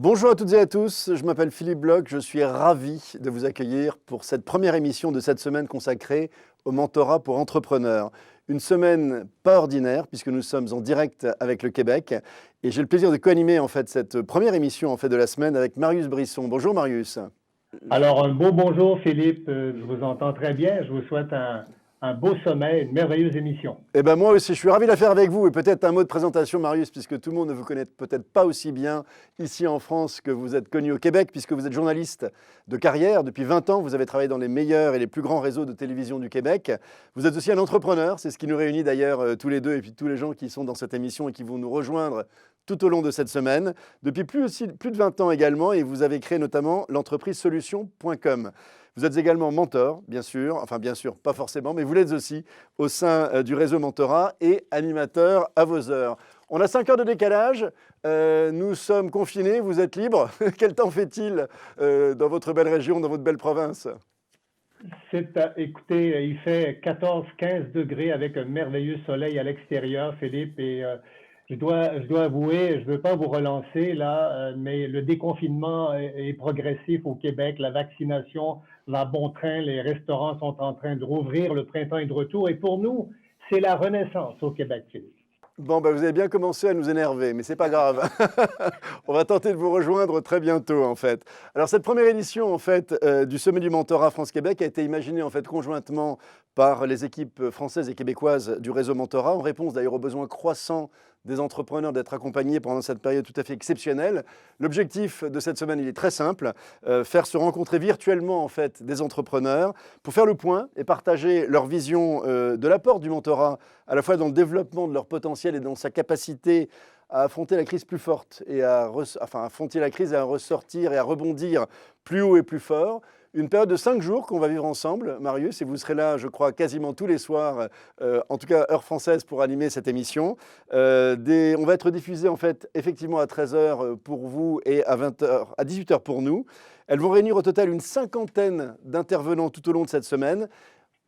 Bonjour à toutes et à tous, je m'appelle Philippe Bloch, je suis ravi de vous accueillir pour cette première émission de cette semaine consacrée au mentorat pour entrepreneurs. Une semaine pas ordinaire puisque nous sommes en direct avec le Québec et j'ai le plaisir de co-animer en fait cette première émission de la semaine avec Marius Brisson. Bonjour Marius. Alors, un beau bonjour, Philippe. Je vous entends très bien. Je vous souhaite un beau sommet, une merveilleuse émission. Eh ben moi aussi, je suis ravi de la faire avec vous. Et peut-être un mot de présentation, Marius, puisque tout le monde ne vous connaît peut-être pas aussi bien ici en France que vous êtes connu au Québec, puisque vous êtes journaliste de carrière. Depuis 20 ans, vous avez travaillé dans les meilleurs et les plus grands réseaux de télévision du Québec. Vous êtes aussi un entrepreneur. C'est ce qui nous réunit d'ailleurs tous les deux et puis tous les gens qui sont dans cette émission et qui vont nous rejoindre tout au long de cette semaine. Depuis plus de 20 ans également, et vous avez créé notamment l'entreprise solution.com. Vous êtes également mentor, bien sûr, enfin bien sûr, pas forcément, mais vous l'êtes aussi au sein du réseau Mentorat et animateur à vos heures. On a 5 heures de décalage, nous sommes confinés, vous êtes libres. Quel temps fait-il dans votre belle région, dans votre belle province ? Écoutez, il fait 14-15 degrés avec un merveilleux soleil à l'extérieur, Philippe, et je dois avouer, je ne veux pas vous relancer là, mais le déconfinement est progressif au Québec, la vaccination va bon train, les restaurants sont en train de rouvrir, le printemps est de retour, et pour nous, c'est la renaissance au Québec, Philippe. Bon, vous avez bien commencé à nous énerver, mais c'est pas grave. On va tenter de vous rejoindre très bientôt, en fait. Alors, cette première édition, en fait, du Sommet du Mentorat France-Québec a été imaginée, en fait, conjointement par les équipes françaises et québécoises du réseau Mentorat, en réponse d'ailleurs aux besoins croissants des entrepreneurs d'être accompagnés pendant cette période tout à fait exceptionnelle. L'objectif de cette semaine, il est très simple, faire se rencontrer virtuellement en fait des entrepreneurs pour faire le point et partager leur vision de l'apport du mentorat, à la fois dans le développement de leur potentiel et dans sa capacité à affronter la crise plus forte et affronter la crise et à ressortir et à rebondir plus haut et plus fort. Une période de 5 jours qu'on va vivre ensemble, Marius, et vous serez là, je crois, quasiment tous les soirs, en tout cas heure française, pour animer cette émission. On va être diffusé, en fait, effectivement à 13h pour vous et à 20h, à 18h pour nous. Elles vont réunir au total une 50aine d'intervenants tout au long de cette semaine.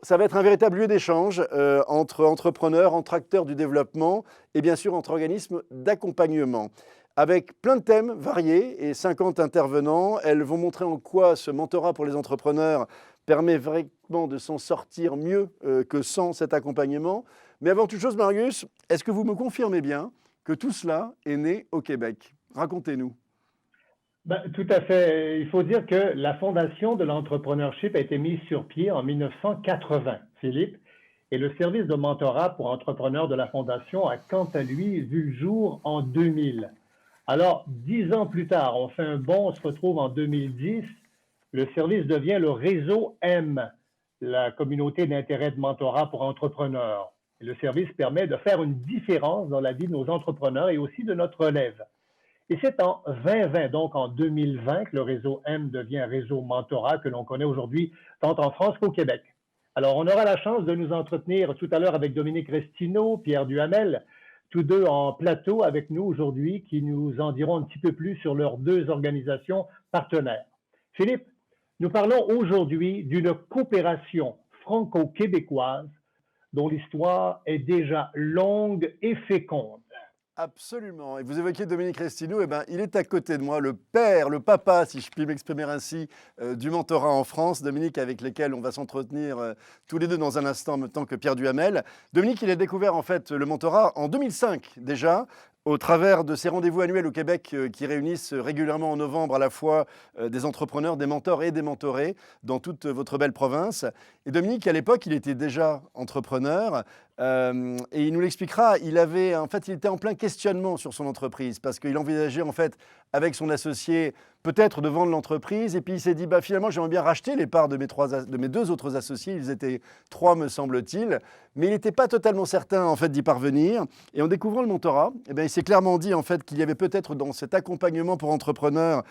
Ça va être un véritable lieu d'échange entre entrepreneurs, entre acteurs du développement et bien sûr entre organismes d'accompagnement. Avec plein de thèmes variés et 50 intervenants, elles vont montrer en quoi ce mentorat pour les entrepreneurs permet vraiment de s'en sortir mieux que sans cet accompagnement. Mais avant toute chose, Marius, est-ce que vous me confirmez bien que tout cela est né au Québec ? Racontez-nous. Tout à fait. Il faut dire que la fondation de l'entrepreneurship a été mise sur pied en 1980, Philippe, et le service de mentorat pour entrepreneurs de la fondation a quant à lui vu le jour en 2000. Alors, 10 ans plus tard, on fait un bond, on se retrouve en 2010, le service devient le réseau M, la communauté d'intérêt de mentorat pour entrepreneurs. Et le service permet de faire une différence dans la vie de nos entrepreneurs et aussi de notre relève. Et c'est en 2020, donc en 2020, que le réseau M devient un réseau mentorat que l'on connaît aujourd'hui tant en France qu'au Québec. Alors, on aura la chance de nous entretenir tout à l'heure avec Dominique Restineau, Pierre Duhamel, tous deux en plateau avec nous aujourd'hui, qui nous en diront un petit peu plus sur leurs deux organisations partenaires. Philippe, nous parlons aujourd'hui d'une coopération franco-québécoise dont l'histoire est déjà longue et féconde. Absolument. Et vous évoquiez Dominique Restineau, il est à côté de moi, le père, le papa, si je puis m'exprimer ainsi, du mentorat en France. Dominique, avec lequel on va s'entretenir tous les deux dans un instant, en même temps que Pierre Duhamel. Dominique, il a découvert en fait le mentorat en 2005 déjà, au travers de ces rendez-vous annuels au Québec qui réunissent régulièrement en novembre à la fois des entrepreneurs, des mentors et des mentorés dans toute votre belle province. Et Dominique, à l'époque, il était déjà entrepreneur et il nous l'expliquera. Il était en plein questionnement sur son entreprise parce qu'il envisageait en fait avec son associé peut-être de vendre l'entreprise et puis il s'est dit finalement j'aimerais bien racheter les parts de mes deux autres associés, ils étaient 3 me semble-t-il, mais il n'était pas totalement certain en fait d'y parvenir et en découvrant le mentorat, il s'est clairement dit en fait qu'il y avait peut-être dans cet accompagnement pour entrepreneurs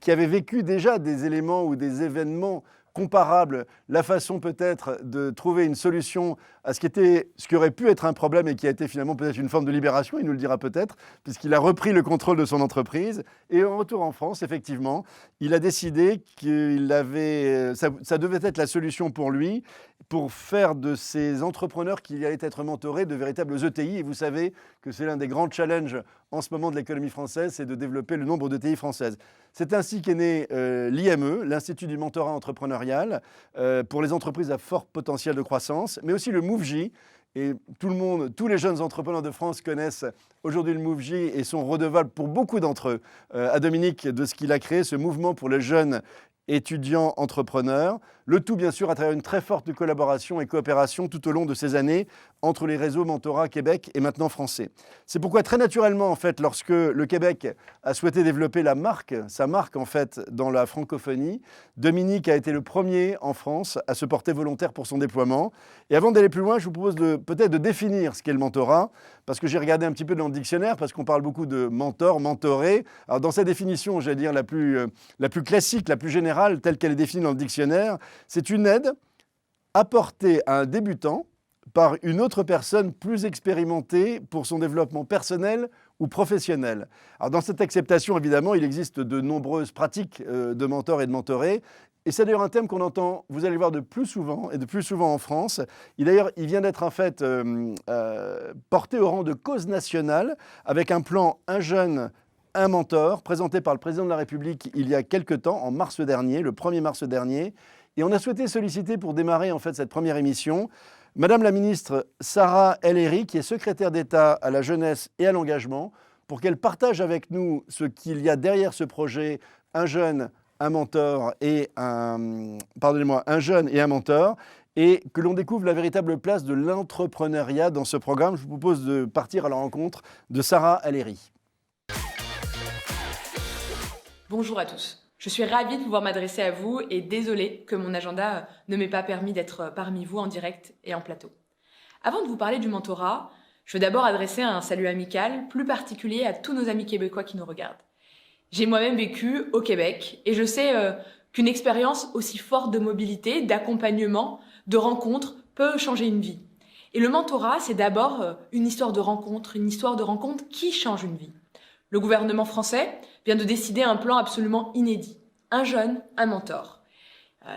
qui avaient vécu déjà des éléments ou des événements comparables, la façon peut-être de trouver une solution à ce qui aurait pu être un problème et qui a été finalement peut-être une forme de libération, il nous le dira peut-être, puisqu'il a repris le contrôle de son entreprise. Et en retour en France, effectivement, il a décidé ça devait être la solution pour lui, pour faire de ces entrepreneurs qui allaient être mentorés de véritables ETI. Et vous savez que c'est l'un des grands challenges en ce moment de l'économie française, c'est de développer le nombre d'ETI françaises. C'est ainsi qu'est né l'IME, l'Institut du mentorat entrepreneurial, pour les entreprises à fort potentiel de croissance, mais aussi le MoveJ. Et tous les jeunes entrepreneurs de France connaissent aujourd'hui le MoveJ et sont redevables pour beaucoup d'entre eux à Dominique de ce qu'il a créé, ce mouvement pour les jeunes étudiants entrepreneurs. Le tout, bien sûr, à travers une très forte collaboration et coopération tout au long de ces années entre les réseaux Mentorat Québec et maintenant français. C'est pourquoi, très naturellement, en fait, lorsque le Québec a souhaité développer sa marque, en fait, dans la francophonie, Dominique a été le premier en France à se porter volontaire pour son déploiement. Et avant d'aller plus loin, je vous propose peut-être de définir ce qu'est le mentorat, parce que j'ai regardé un petit peu dans le dictionnaire, parce qu'on parle beaucoup de mentor, mentoré. Alors, dans sa définition, j'allais dire la plus classique, la plus générale, telle qu'elle est définie dans le dictionnaire, c'est une aide apportée à un débutant par une autre personne plus expérimentée pour son développement personnel ou professionnel. Alors dans cette acceptation, évidemment, il existe de nombreuses pratiques de mentor et de mentoré. Et c'est d'ailleurs un thème qu'on entend, vous allez le voir de plus souvent et de plus souvent en France. D'ailleurs, il vient d'être en fait porté au rang de cause nationale avec un plan Un jeune, un mentor, présenté par le président de la République il y a quelque temps, en mars dernier, le 1er mars dernier. Et on a souhaité solliciter pour démarrer en fait cette première émission Madame la ministre Sarah El-Haïry, qui est secrétaire d'État à la jeunesse et à l'engagement, pour qu'elle partage avec nous ce qu'il y a derrière ce projet Un jeune, un mentor et un jeune et un mentor, et que l'on découvre la véritable place de l'entrepreneuriat dans ce programme. Je vous propose de partir à la rencontre de Sarah El-Haïry. Bonjour à tous. Je suis ravie de pouvoir m'adresser à vous et désolée que mon agenda ne m'ait pas permis d'être parmi vous en direct et en plateau. Avant de vous parler du mentorat, je veux d'abord adresser un salut amical plus particulier à tous nos amis québécois qui nous regardent. J'ai moi-même vécu au Québec et je sais qu'une expérience aussi forte de mobilité, d'accompagnement, de rencontre peut changer une vie. Et le mentorat, c'est d'abord une histoire de rencontre qui change une vie. Le gouvernement français vient de décider un plan absolument inédit. Un jeune, un mentor.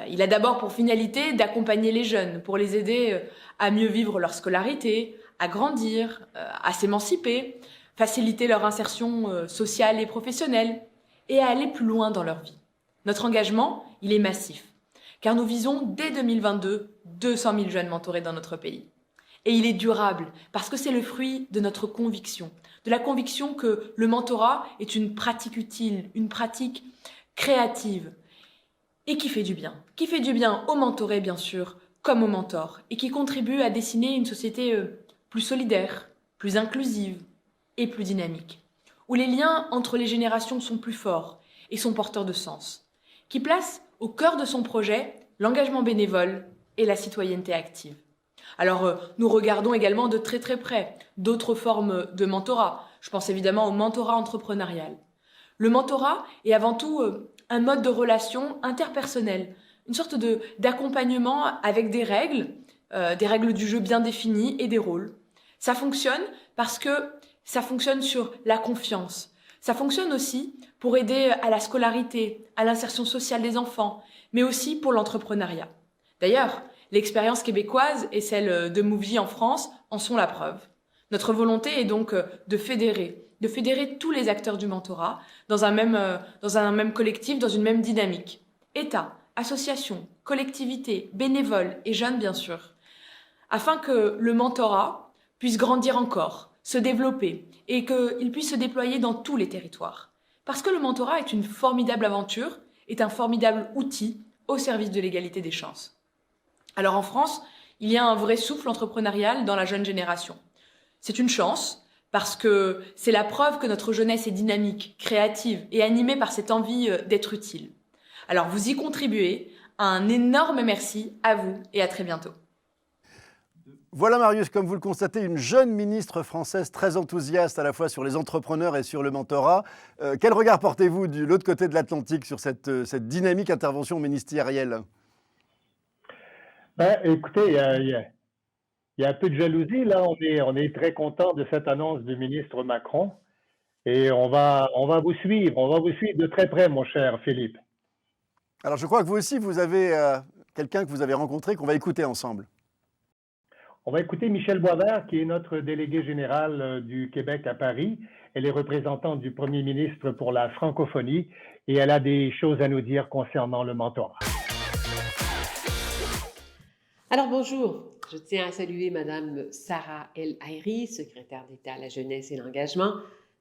Il a d'abord pour finalité d'accompagner les jeunes, pour les aider à mieux vivre leur scolarité, à grandir, à s'émanciper, faciliter leur insertion sociale et professionnelle, et à aller plus loin dans leur vie. Notre engagement, il est massif, car nous visons dès 2022 200 000 jeunes mentorés dans notre pays. Et il est durable, parce que c'est le fruit de notre conviction, de la conviction que le mentorat est une pratique utile, une pratique créative, et qui fait du bien. Qui fait du bien aux mentorés, bien sûr, comme aux mentors, et qui contribue à dessiner une société plus solidaire, plus inclusive et plus dynamique, où les liens entre les générations sont plus forts et sont porteurs de sens, qui place au cœur de son projet l'engagement bénévole et la citoyenneté active. Alors, nous regardons également de très très près d'autres formes de mentorat. Je pense évidemment au mentorat entrepreneurial. Le mentorat est avant tout un mode de relation interpersonnelle, une sorte d'accompagnement avec des règles du jeu bien définies et des rôles. Ça fonctionne parce que ça fonctionne sur la confiance. Ça fonctionne aussi pour aider à la scolarité, à l'insertion sociale des enfants, mais aussi pour l'entrepreneuriat. D'ailleurs, l'expérience québécoise et celle de MoveJ en France en sont la preuve. Notre volonté est donc de fédérer tous les acteurs du mentorat dans un même collectif, dans une même dynamique. État, associations, collectivités, bénévoles et jeunes bien sûr, afin que le mentorat puisse grandir encore, se développer et qu'il puisse se déployer dans tous les territoires. Parce que le mentorat est une formidable aventure, est un formidable outil au service de l'égalité des chances. Alors en France, il y a un vrai souffle entrepreneurial dans la jeune génération. C'est une chance parce que c'est la preuve que notre jeunesse est dynamique, créative et animée par cette envie d'être utile. Alors vous y contribuez. Un énorme merci à vous et à très bientôt. Voilà Marius, comme vous le constatez, une jeune ministre française très enthousiaste à la fois sur les entrepreneurs et sur le mentorat. Quel regard portez-vous de l'autre côté de l'Atlantique sur cette dynamique intervention ministérielle ? Écoutez, il y a un peu de jalousie là. On est très content de cette annonce du ministre Macron et on va vous suivre de très près, mon cher Philippe. Alors je crois que vous aussi, vous avez quelqu'un que vous avez rencontré, qu'on va écouter ensemble. On va écouter Michèle Boisvert, qui est notre déléguée générale du Québec à Paris. Elle est représentante du Premier ministre pour la francophonie et elle a des choses à nous dire concernant le mentorat. Alors bonjour, je tiens à saluer Madame Sarah El Haïry, secrétaire d'État à la jeunesse et l'engagement,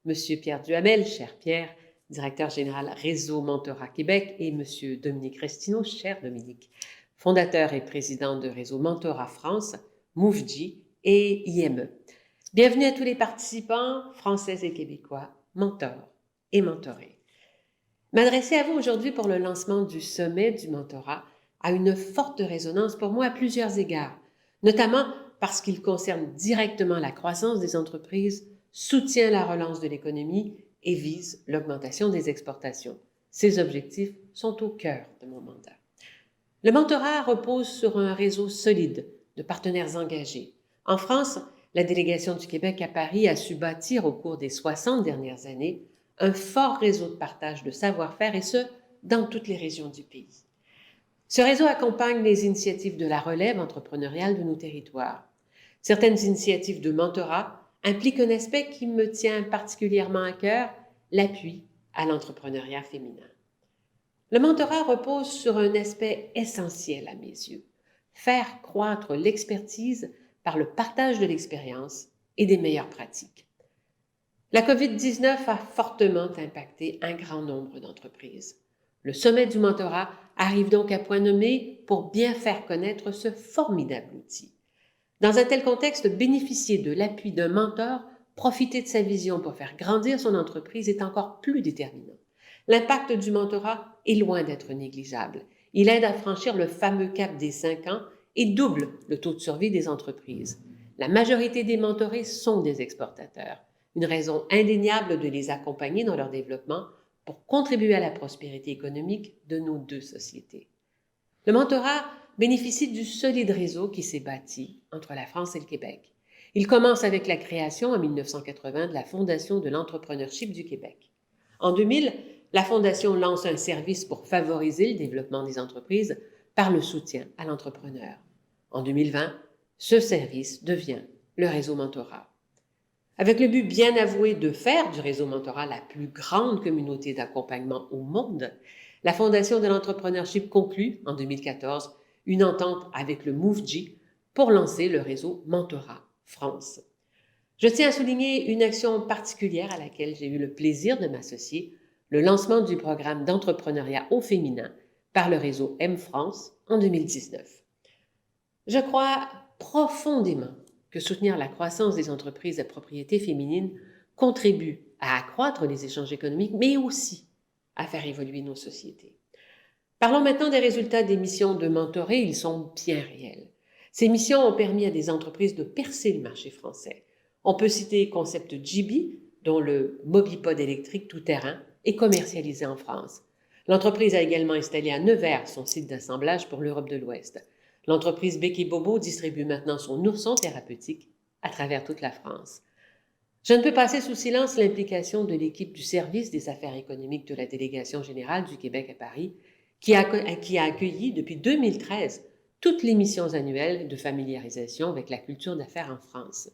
Monsieur Pierre Duhamel, cher Pierre, directeur général Réseau Mentorat Québec, et Monsieur Dominique Restineau, cher Dominique, fondateur et président de Réseau Mentorat France, MOVG et IME. Bienvenue à tous les participants, français et québécois, mentors et mentorés. M'adresser à vous aujourd'hui pour le lancement du sommet du mentorat a une forte résonance pour moi à plusieurs égards, notamment parce qu'il concerne directement la croissance des entreprises, soutient la relance de l'économie et vise l'augmentation des exportations. Ces objectifs sont au cœur de mon mandat. Le mentorat repose sur un réseau solide de partenaires engagés. En France, la délégation du Québec à Paris a su bâtir au cours des 60 dernières années un fort réseau de partage de savoir-faire et ce, dans toutes les régions du pays. Ce réseau accompagne les initiatives de la relève entrepreneuriale de nos territoires. Certaines initiatives de mentorat impliquent un aspect qui me tient particulièrement à cœur, l'appui à l'entrepreneuriat féminin. Le mentorat repose sur un aspect essentiel à mes yeux, faire croître l'expertise par le partage de l'expérience et des meilleures pratiques. La COVID-19 a fortement impacté un grand nombre d'entreprises. Le sommet du mentorat arrive donc à point nommé pour bien faire connaître ce formidable outil. Dans un tel contexte, bénéficier de l'appui d'un mentor, profiter de sa vision pour faire grandir son entreprise est encore plus déterminant. L'impact du mentorat est loin d'être négligeable. Il aide à franchir le fameux cap des 5 ans et double le taux de survie des entreprises. La majorité des mentorés sont des exportateurs, une raison indéniable de les accompagner dans leur développement pour contribuer à la prospérité économique de nos deux sociétés. Le mentorat bénéficie du solide réseau qui s'est bâti entre la France et le Québec. Il commence avec la création en 1980 de la Fondation de l'entrepreneurship du Québec. En 2000, la Fondation lance un service pour favoriser le développement des entreprises par le soutien à l'entrepreneur. En 2020, ce service devient le réseau mentorat. Avec le but bien avoué de faire du réseau mentorat la plus grande communauté d'accompagnement au monde, la Fondation de l'entrepreneurship conclut, en 2014, une entente avec le MOVG pour lancer le réseau Mentorat France. Je tiens à souligner une action particulière à laquelle j'ai eu le plaisir de m'associer, le lancement du programme d'entrepreneuriat au féminin par le réseau M-France en 2019. Je crois profondément que soutenir la croissance des entreprises à propriété féminine contribue à accroître les échanges économiques, mais aussi à faire évoluer nos sociétés. Parlons maintenant des résultats des missions de mentorat, ils sont bien réels. Ces missions ont permis à des entreprises de percer le marché français. On peut citer Concept GB, dont le mobipod électrique tout-terrain est commercialisé en France. L'entreprise a également installé à Nevers son site d'assemblage pour l'Europe de l'Ouest. L'entreprise Bec & Bobo distribue maintenant son ourson thérapeutique à travers toute la France. Je ne peux passer sous silence l'implication de l'équipe du service des affaires économiques de la Délégation générale du Québec à Paris, qui a accueilli depuis 2013 toutes les missions annuelles de familiarisation avec la culture d'affaires en France.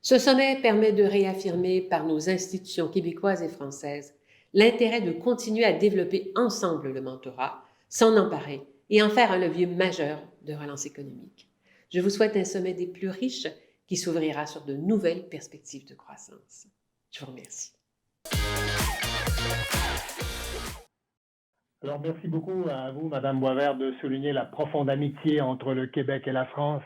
Ce sommet permet de réaffirmer par nos institutions québécoises et françaises l'intérêt de continuer à développer ensemble le mentorat, s'en emparer et en faire un levier majeur de relance économique. Je vous souhaite un sommet des plus riches qui s'ouvrira sur de nouvelles perspectives de croissance. Je vous remercie. Alors, merci beaucoup à vous, Madame Boisvert, de souligner la profonde amitié entre le Québec et la France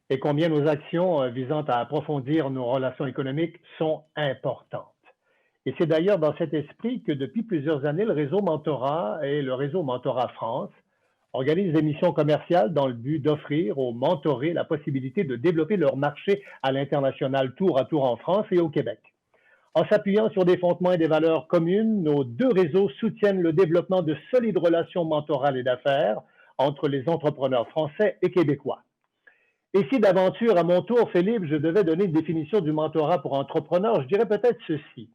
et combien nos actions visant à approfondir nos relations économiques sont importantes. Et c'est d'ailleurs dans cet esprit que depuis plusieurs années, le réseau Mentorat et le réseau Mentorat France organisent des missions commerciales dans le but d'offrir aux mentorés la possibilité de développer leur marché à l'international tour à tour en France et au Québec. En s'appuyant sur des fondements et des valeurs communes, nos deux réseaux soutiennent le développement de solides relations mentorales et d'affaires entre les entrepreneurs français et québécois. Et si d'aventure, à mon tour, Philippe, je devais donner une définition du mentorat pour entrepreneurs, je dirais peut-être ceci.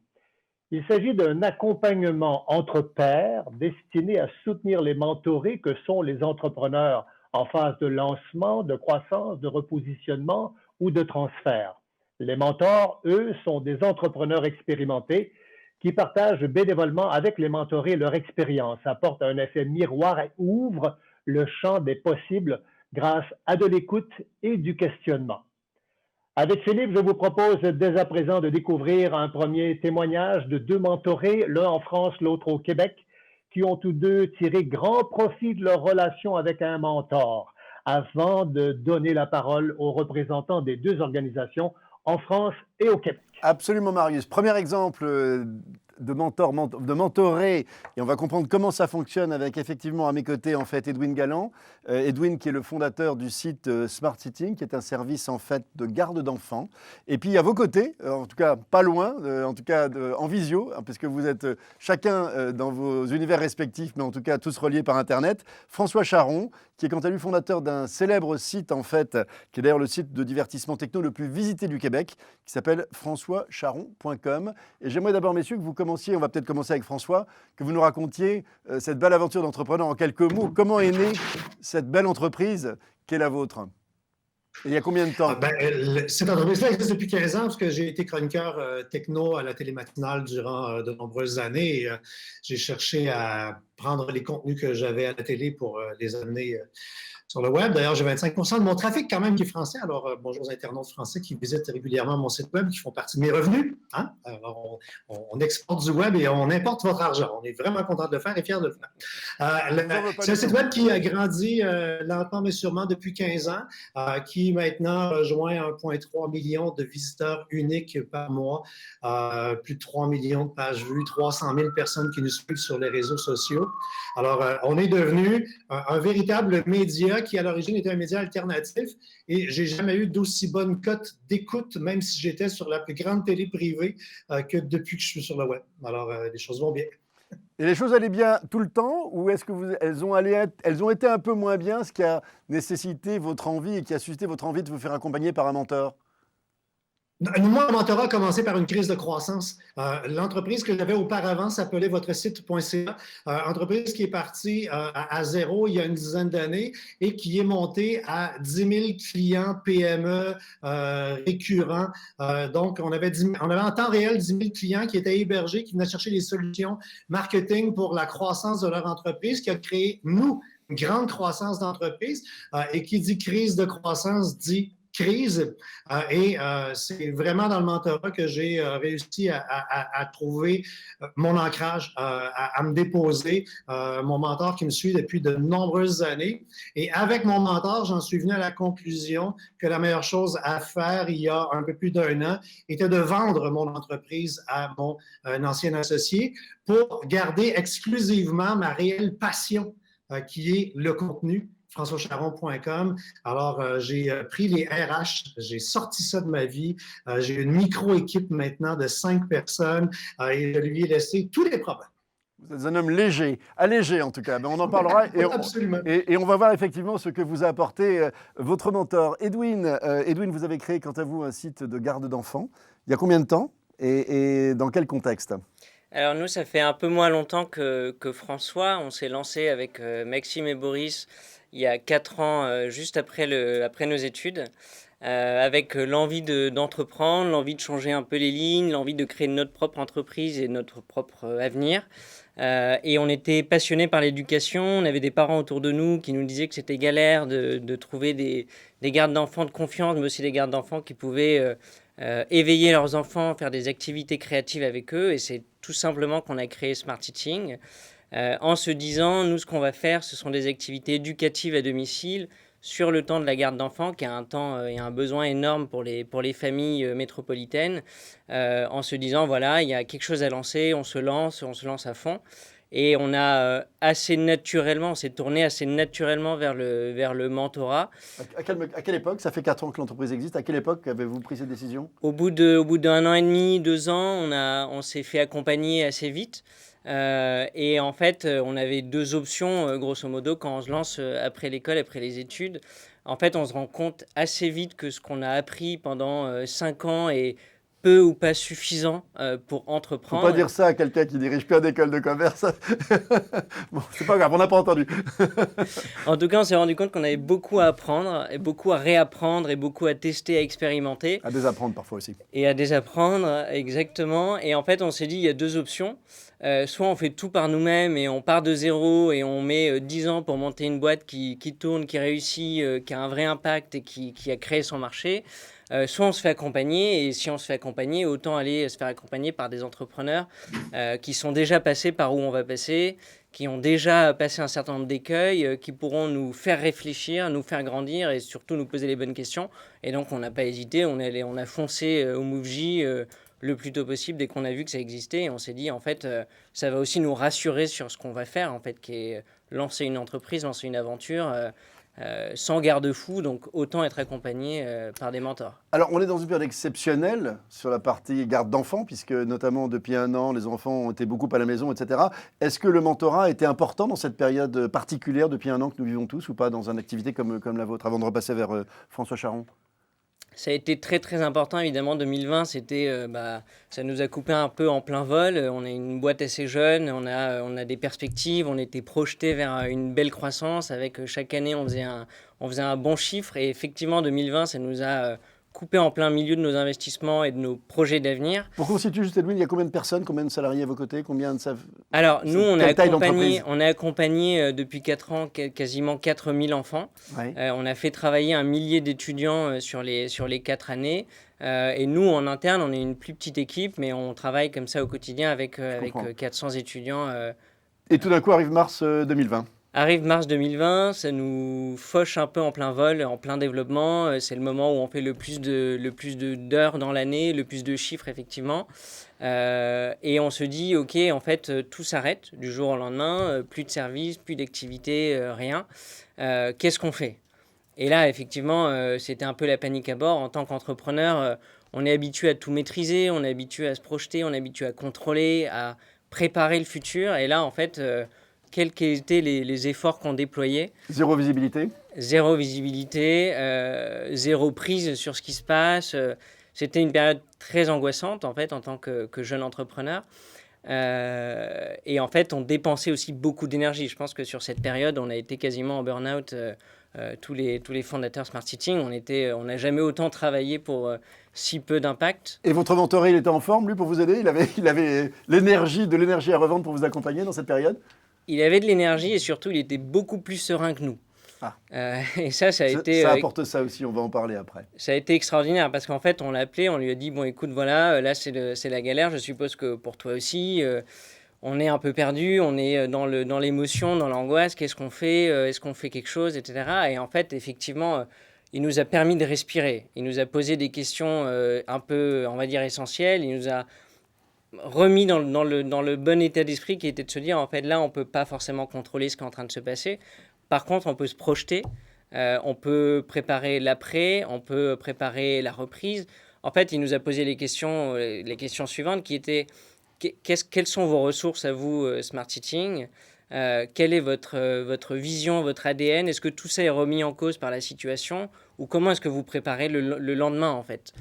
Il s'agit d'un accompagnement entre pairs destiné à soutenir les mentorés que sont les entrepreneurs en phase de lancement, de croissance, de repositionnement ou de transfert. Les mentors, eux, sont des entrepreneurs expérimentés qui partagent bénévolement avec les mentorés leur expérience, apportent un effet miroir et ouvrent le champ des possibles grâce à de l'écoute et du questionnement. Avec Philippe, je vous propose dès à présent de découvrir un premier témoignage de deux mentorés, l'un en France, l'autre au Québec, qui ont tous deux tiré grand profit de leur relation avec un mentor, avant de donner la parole aux représentants des deux organisations en France et au Québec. Absolument, Marius. Premier exemple de mentoré, et on va comprendre comment ça fonctionne avec effectivement à mes côtés en fait Edwin Galland. Edwin qui est le fondateur du site Smart Sitting, qui est un service en fait de garde d'enfants. Et puis à vos côtés, en tout cas pas loin, en tout cas en visio, hein, puisque vous êtes chacun dans vos univers respectifs, mais en tout cas tous reliés par Internet, François Charon, qui est quant à lui fondateur d'un célèbre site en fait, qui est d'ailleurs le site de divertissement techno le plus visité du Québec, qui s'appelle françoischaron.com. Et j'aimerais d'abord, messieurs, que vous commenciez, on va peut-être commencer avec François, que vous nous racontiez cette belle aventure d'entrepreneur en quelques mots. Comment est née cette belle entreprise qu'est la vôtre? Et il y a combien de temps? Cette entreprise-là existe depuis 15 ans parce que j'ai été chroniqueur techno à la télé matinale durant de nombreuses années. Et, j'ai cherché à prendre les contenus que j'avais à la télé pour les amener sur le web. D'ailleurs, j'ai 25% de mon trafic quand même qui est français. Alors, bonjour aux internautes français qui visitent régulièrement mon site web, qui font partie de mes revenus. Hein? Alors, on exporte du web et on importe votre argent. On est vraiment content de le faire et fiers de le faire. C'est un site web qui a grandi lentement mais sûrement depuis 15 ans, qui maintenant rejoint 1,3 million de visiteurs uniques par mois, plus de 3 millions de pages vues, 300 000 personnes qui nous suivent sur les réseaux sociaux. Alors, on est devenu un véritable média qui, à l'origine, était un média alternatif et j'ai jamais eu d'aussi bonne cote d'écoute, même si j'étais sur la plus grande télé privée que depuis que je suis sur le web. Alors, les choses vont bien. Et les choses allaient bien tout le temps ou est-ce que elles ont été un peu moins bien, ce qui a nécessité votre envie et qui a suscité votre envie de vous faire accompagner par un mentor? Moi, mon mentorat a commencé par une crise de croissance. L'entreprise que j'avais auparavant s'appelait VotreSite.ca, entreprise qui est partie à zéro il y a une dizaine d'années et qui est montée à 10 000 clients PME récurrents. Donc, on avait en temps réel 10 000 clients qui étaient hébergés, qui venaient chercher des solutions marketing pour la croissance de leur entreprise, qui a créé, nous, une grande croissance d'entreprise. Et qui dit crise de croissance dit crise. Et c'est vraiment dans le mentorat que j'ai réussi à trouver mon ancrage, à me déposer. Mon mentor qui me suit depuis de nombreuses années. Et avec mon mentor, j'en suis venu à la conclusion que la meilleure chose à faire il y a un peu plus d'un an était de vendre mon entreprise à mon ancien associé pour garder exclusivement ma réelle passion qui est le contenu. françoischaron.com. Alors, j'ai pris les RH, j'ai sorti ça de ma vie. J'ai une micro-équipe maintenant de 5 personnes et je lui ai laissé tous les problèmes. Vous êtes un homme léger, allégé en tout cas, mais on en parlera Absolument. Et on va voir effectivement ce que vous a apporté votre mentor. Edwin, vous avez créé quant à vous un site de garde d'enfants. Il y a combien de temps et dans quel contexte? Alors nous, ça fait un peu moins longtemps que François. On s'est lancé avec Maxime et Boris il y a 4 ans, juste après nos études, avec l'envie d'entreprendre, l'envie de changer un peu les lignes, l'envie de créer notre propre entreprise et notre propre avenir. Et on était passionnés par l'éducation. On avait des parents autour de nous qui nous disaient que c'était galère de trouver des gardes d'enfants de confiance, mais aussi des gardes d'enfants qui pouvaient éveiller leurs enfants, faire des activités créatives avec eux. Et c'est tout simplement qu'on a créé Smart Sitting en se disant, nous, ce qu'on va faire, ce sont des activités éducatives à domicile sur le temps de la garde d'enfants, qui a un temps et un besoin énorme pour les familles métropolitaines, en se disant, voilà, il y a quelque chose à lancer, on se lance à fond. Et on a on s'est tourné assez naturellement vers le mentorat. À quelle époque? Ça fait 4 ans que l'entreprise existe. À quelle époque avez-vous pris cette décision? Au bout d'1 an et demi, 2 ans, on s'est fait accompagner assez vite. Et en fait, on avait 2 options, grosso modo, quand on se lance après l'école, après les études. En fait, on se rend compte assez vite que ce qu'on a appris pendant 5 ans est peu ou pas suffisant pour Faut entreprendre. pas dire ça à quelqu'un qui dirige plein d'écoles de commerce. Bon, c'est pas grave, on n'a pas entendu. En tout cas, on s'est rendu compte qu'on avait beaucoup à apprendre, et beaucoup à réapprendre, et beaucoup à tester, à expérimenter, À désapprendre parfois aussi. et à désapprendre, exactement. Et en fait, on s'est dit, il y a deux options. Soit on fait tout par nous-mêmes et on part de zéro et on met 10 ans pour monter une boîte qui tourne, qui réussit, qui a un vrai impact et qui a créé son marché. Soit on se fait accompagner, et si on se fait accompagner, autant aller se faire accompagner par des entrepreneurs qui sont déjà passés par où on va passer, qui ont déjà passé un certain nombre d'écueils, qui pourront nous faire réfléchir, nous faire grandir et surtout nous poser les bonnes questions. Et donc on n'a pas hésité, on a foncé au MoveJ le plus tôt possible dès qu'on a vu que ça existait. Et on s'est dit, en fait, ça va aussi nous rassurer sur ce qu'on va faire, en fait, qui est lancer une entreprise, lancer une aventure sans garde-fou, donc autant être accompagné par des mentors. Alors, on est dans une période exceptionnelle sur la partie garde d'enfants, puisque notamment depuis 1 an, les enfants ont été beaucoup à la maison, etc. Est-ce que le mentorat a été important dans cette période particulière depuis 1 an que nous vivons tous, ou pas, dans une activité comme la vôtre, avant de repasser vers François Charon? Ça a été très très important évidemment. 2020, ça nous a coupé un peu en plein vol. On est une boîte assez jeune, on a des perspectives, on était projeté vers une belle croissance. Avec chaque année, on faisait un bon chiffre. Et effectivement, 2020, ça nous a coupé en plein milieu de nos investissements et de nos projets d'avenir. Pour qu'on situe juste, Edwin, il y a combien de personnes, combien de salariés à vos côtés, combien de Alors, nous, on a quelle taille d'entreprise? accompagné depuis 4 ans quasiment 4000 enfants. Ouais. On a fait travailler 1 millier d'étudiants sur les 4 années. Et nous, en interne, on est une plus petite équipe, mais on travaille comme ça au quotidien avec comprends. 400 étudiants. Et tout d'un coup arrive mars 2020. Arrive mars 2020, ça nous fauche un peu en plein vol, en plein développement. C'est le moment où on fait le plus d'heures dans l'année, le plus de chiffres, effectivement. Et on se dit, OK, en fait, tout s'arrête du jour au lendemain. Plus de services, plus d'activité, rien. Qu'est-ce qu'on fait? Et là, effectivement, c'était un peu la panique à bord. En tant qu'entrepreneur, on est habitué à tout maîtriser, on est habitué à se projeter, on est habitué à contrôler, à préparer le futur. Et là, en fait, quels étaient les efforts qu'on déployait? Zéro visibilité. Zéro visibilité, zéro prise sur ce qui se passe. C'était une période très angoissante, en fait, en tant que jeune entrepreneur. Et en fait, on dépensait aussi beaucoup d'énergie. Je pense que sur cette période, on a été quasiment en burn-out. Tous les fondateurs Smart Sitting, on n'a jamais autant travaillé pour si peu d'impact. Et votre mentor, il était en forme, lui, pour vous aider? Il avait de l'énergie à revendre pour vous accompagner dans cette période? Il avait de l'énergie et surtout, il était beaucoup plus serein que nous. Ah. Et ça été... Ça apporte ça aussi, on va en parler après. Ça a été extraordinaire parce qu'en fait, on l'a appelé, on lui a dit, bon, écoute, voilà, là, c'est la galère, je suppose que pour toi aussi, on est un peu perdu, on est dans l'émotion, dans l'angoisse, qu'est-ce qu'on fait, est-ce qu'on fait quelque chose, etc. Et en fait, effectivement, il nous a permis de respirer. Il nous a posé des questions un peu, on va dire, essentielles. Il nous a remis dans le bon état d'esprit qui était de se dire, en fait, là, on ne peut pas forcément contrôler ce qui est en train de se passer. Par contre, on peut se projeter, on peut préparer l'après, on peut préparer la reprise. En fait, il nous a posé les questions suivantes qui étaient, quelles sont vos ressources à vous, Smart Sitting? Quelle est votre vision, votre ADN? Est-ce que tout ça est remis en cause par la situation? Ou comment est-ce que vous préparez le lendemain, en fait?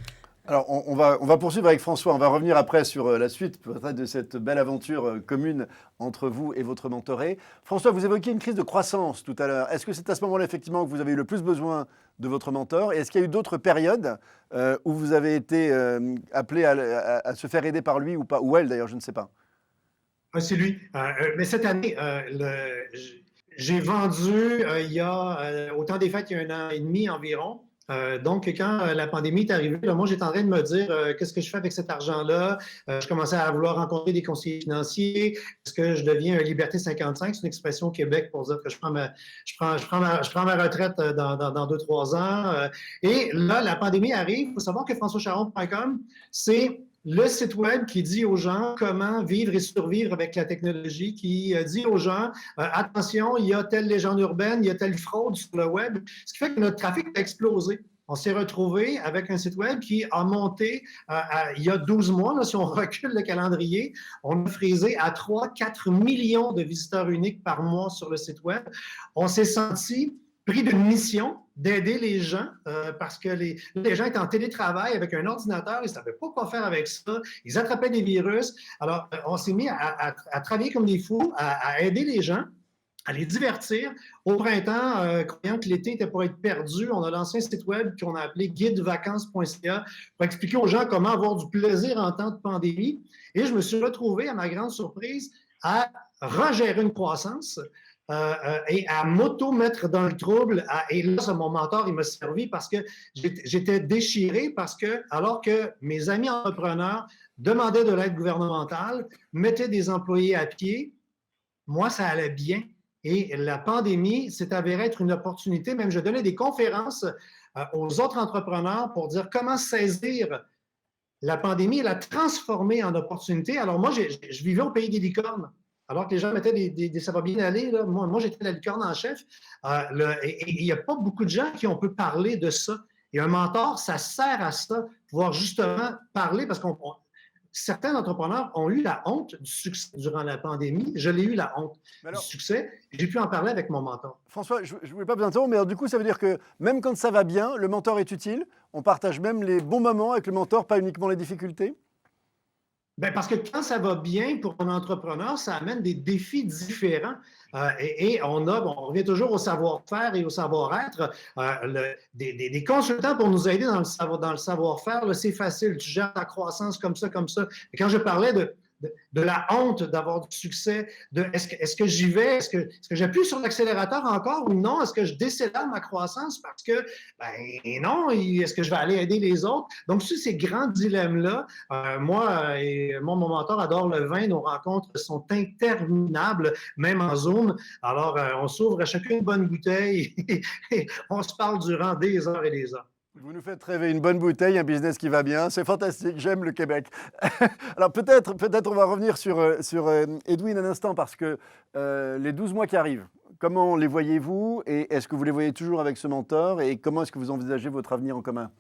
Alors, on va poursuivre avec François. On va revenir après sur la suite peut-être de cette belle aventure commune entre vous et votre mentoré. François, vous évoquiez une crise de croissance tout à l'heure. Est-ce que c'est à ce moment-là, effectivement, que vous avez eu le plus besoin de votre mentor? Et est-ce qu'il y a eu d'autres périodes où vous avez été appelé à se faire aider par lui ou pas? Ou elle, d'ailleurs, je ne sais pas. C'est lui. Mais cette année, j'ai vendu il y a au temps des fêtes, il y a 1 an et demi environ. Donc, quand la pandémie est arrivée, là, moi, j'étais en train de me dire qu'est-ce que je fais avec cet argent-là? Je commençais à vouloir rencontrer des conseillers financiers. Est-ce que je deviens un Liberté 55? C'est une expression au Québec pour dire que je prends ma retraite dans 2-3 ans. Et là, la pandémie arrive. Il faut savoir que FrançoisCharon.com, c'est le site web qui dit aux gens comment vivre et survivre avec la technologie, qui dit aux gens, attention, il y a telle légende urbaine, il y a telle fraude sur le web, ce qui fait que notre trafic a explosé. On s'est retrouvé avec un site web qui a monté il y a 12 mois, là, si on recule le calendrier, on a frisé à 3-4 millions de visiteurs uniques par mois sur le site web. On s'est senti pris d'une mission d'aider les gens parce que les gens étaient en télétravail avec un ordinateur, ils ne savaient pas quoi faire avec ça, ils attrapaient des virus. Alors, on s'est mis à travailler comme des fous, à aider les gens, à les divertir. Au printemps, croyant que l'été était pour être perdu, on a lancé un site web qu'on a appelé guidevacances.ca pour expliquer aux gens comment avoir du plaisir en temps de pandémie. Et je me suis retrouvé, à ma grande surprise, à regérer une croissance et à m'auto-mettre dans le trouble. Et là, mon mentor, il m'a servi parce que j'étais déchiré parce que, alors que mes amis entrepreneurs demandaient de l'aide gouvernementale, mettaient des employés à pied, moi, ça allait bien. Et la pandémie s'est avérée être une opportunité. Même je donnais des conférences aux autres entrepreneurs pour dire comment saisir la pandémie et la transformer en opportunité. Alors moi, je vivais au pays des licornes. Alors que les gens mettaient ça va bien aller. Là. Moi, j'étais la licorne en chef. Et il n'y a pas beaucoup de gens qui on peut parler de ça. Et un mentor, ça sert à ça, pouvoir justement parler, parce que certains entrepreneurs ont eu la honte du succès durant la pandémie. Je l'ai eu la honte du succès. J'ai pu en parler avec mon mentor. François, je ne voulais pas vous interrompre, mais alors, du coup, ça veut dire que même quand ça va bien, le mentor est utile. On partage même les bons moments avec le mentor, pas uniquement les difficultés. Bien, parce que quand ça va bien pour un entrepreneur, ça amène des défis différents. Et on revient toujours au savoir-faire et au savoir-être. Des consultants pour nous aider dans le savoir-faire, c'est facile. Tu gères ta croissance comme ça, comme ça. Et quand je parlais de la honte d'avoir du succès, est-ce que j'y vais, est-ce que j'appuie sur l'accélérateur encore ou non, est-ce que je décélère ma croissance parce que, non, est-ce que je vais aller aider les autres? Donc, sur ces grands dilemmes-là, moi et mon mentor adore le vin, nos rencontres sont interminables, même en Zoom. Alors, on s'ouvre à chacun une bonne bouteille et on se parle durant des heures et des heures. Vous nous faites rêver, une bonne bouteille, un business qui va bien, c'est fantastique, j'aime le Québec. Alors peut-être on va revenir sur Edwin un instant, parce que les 12 mois qui arrivent, comment les voyez-vous et est-ce que vous les voyez toujours avec ce mentor et comment est-ce que vous envisagez votre avenir en commun?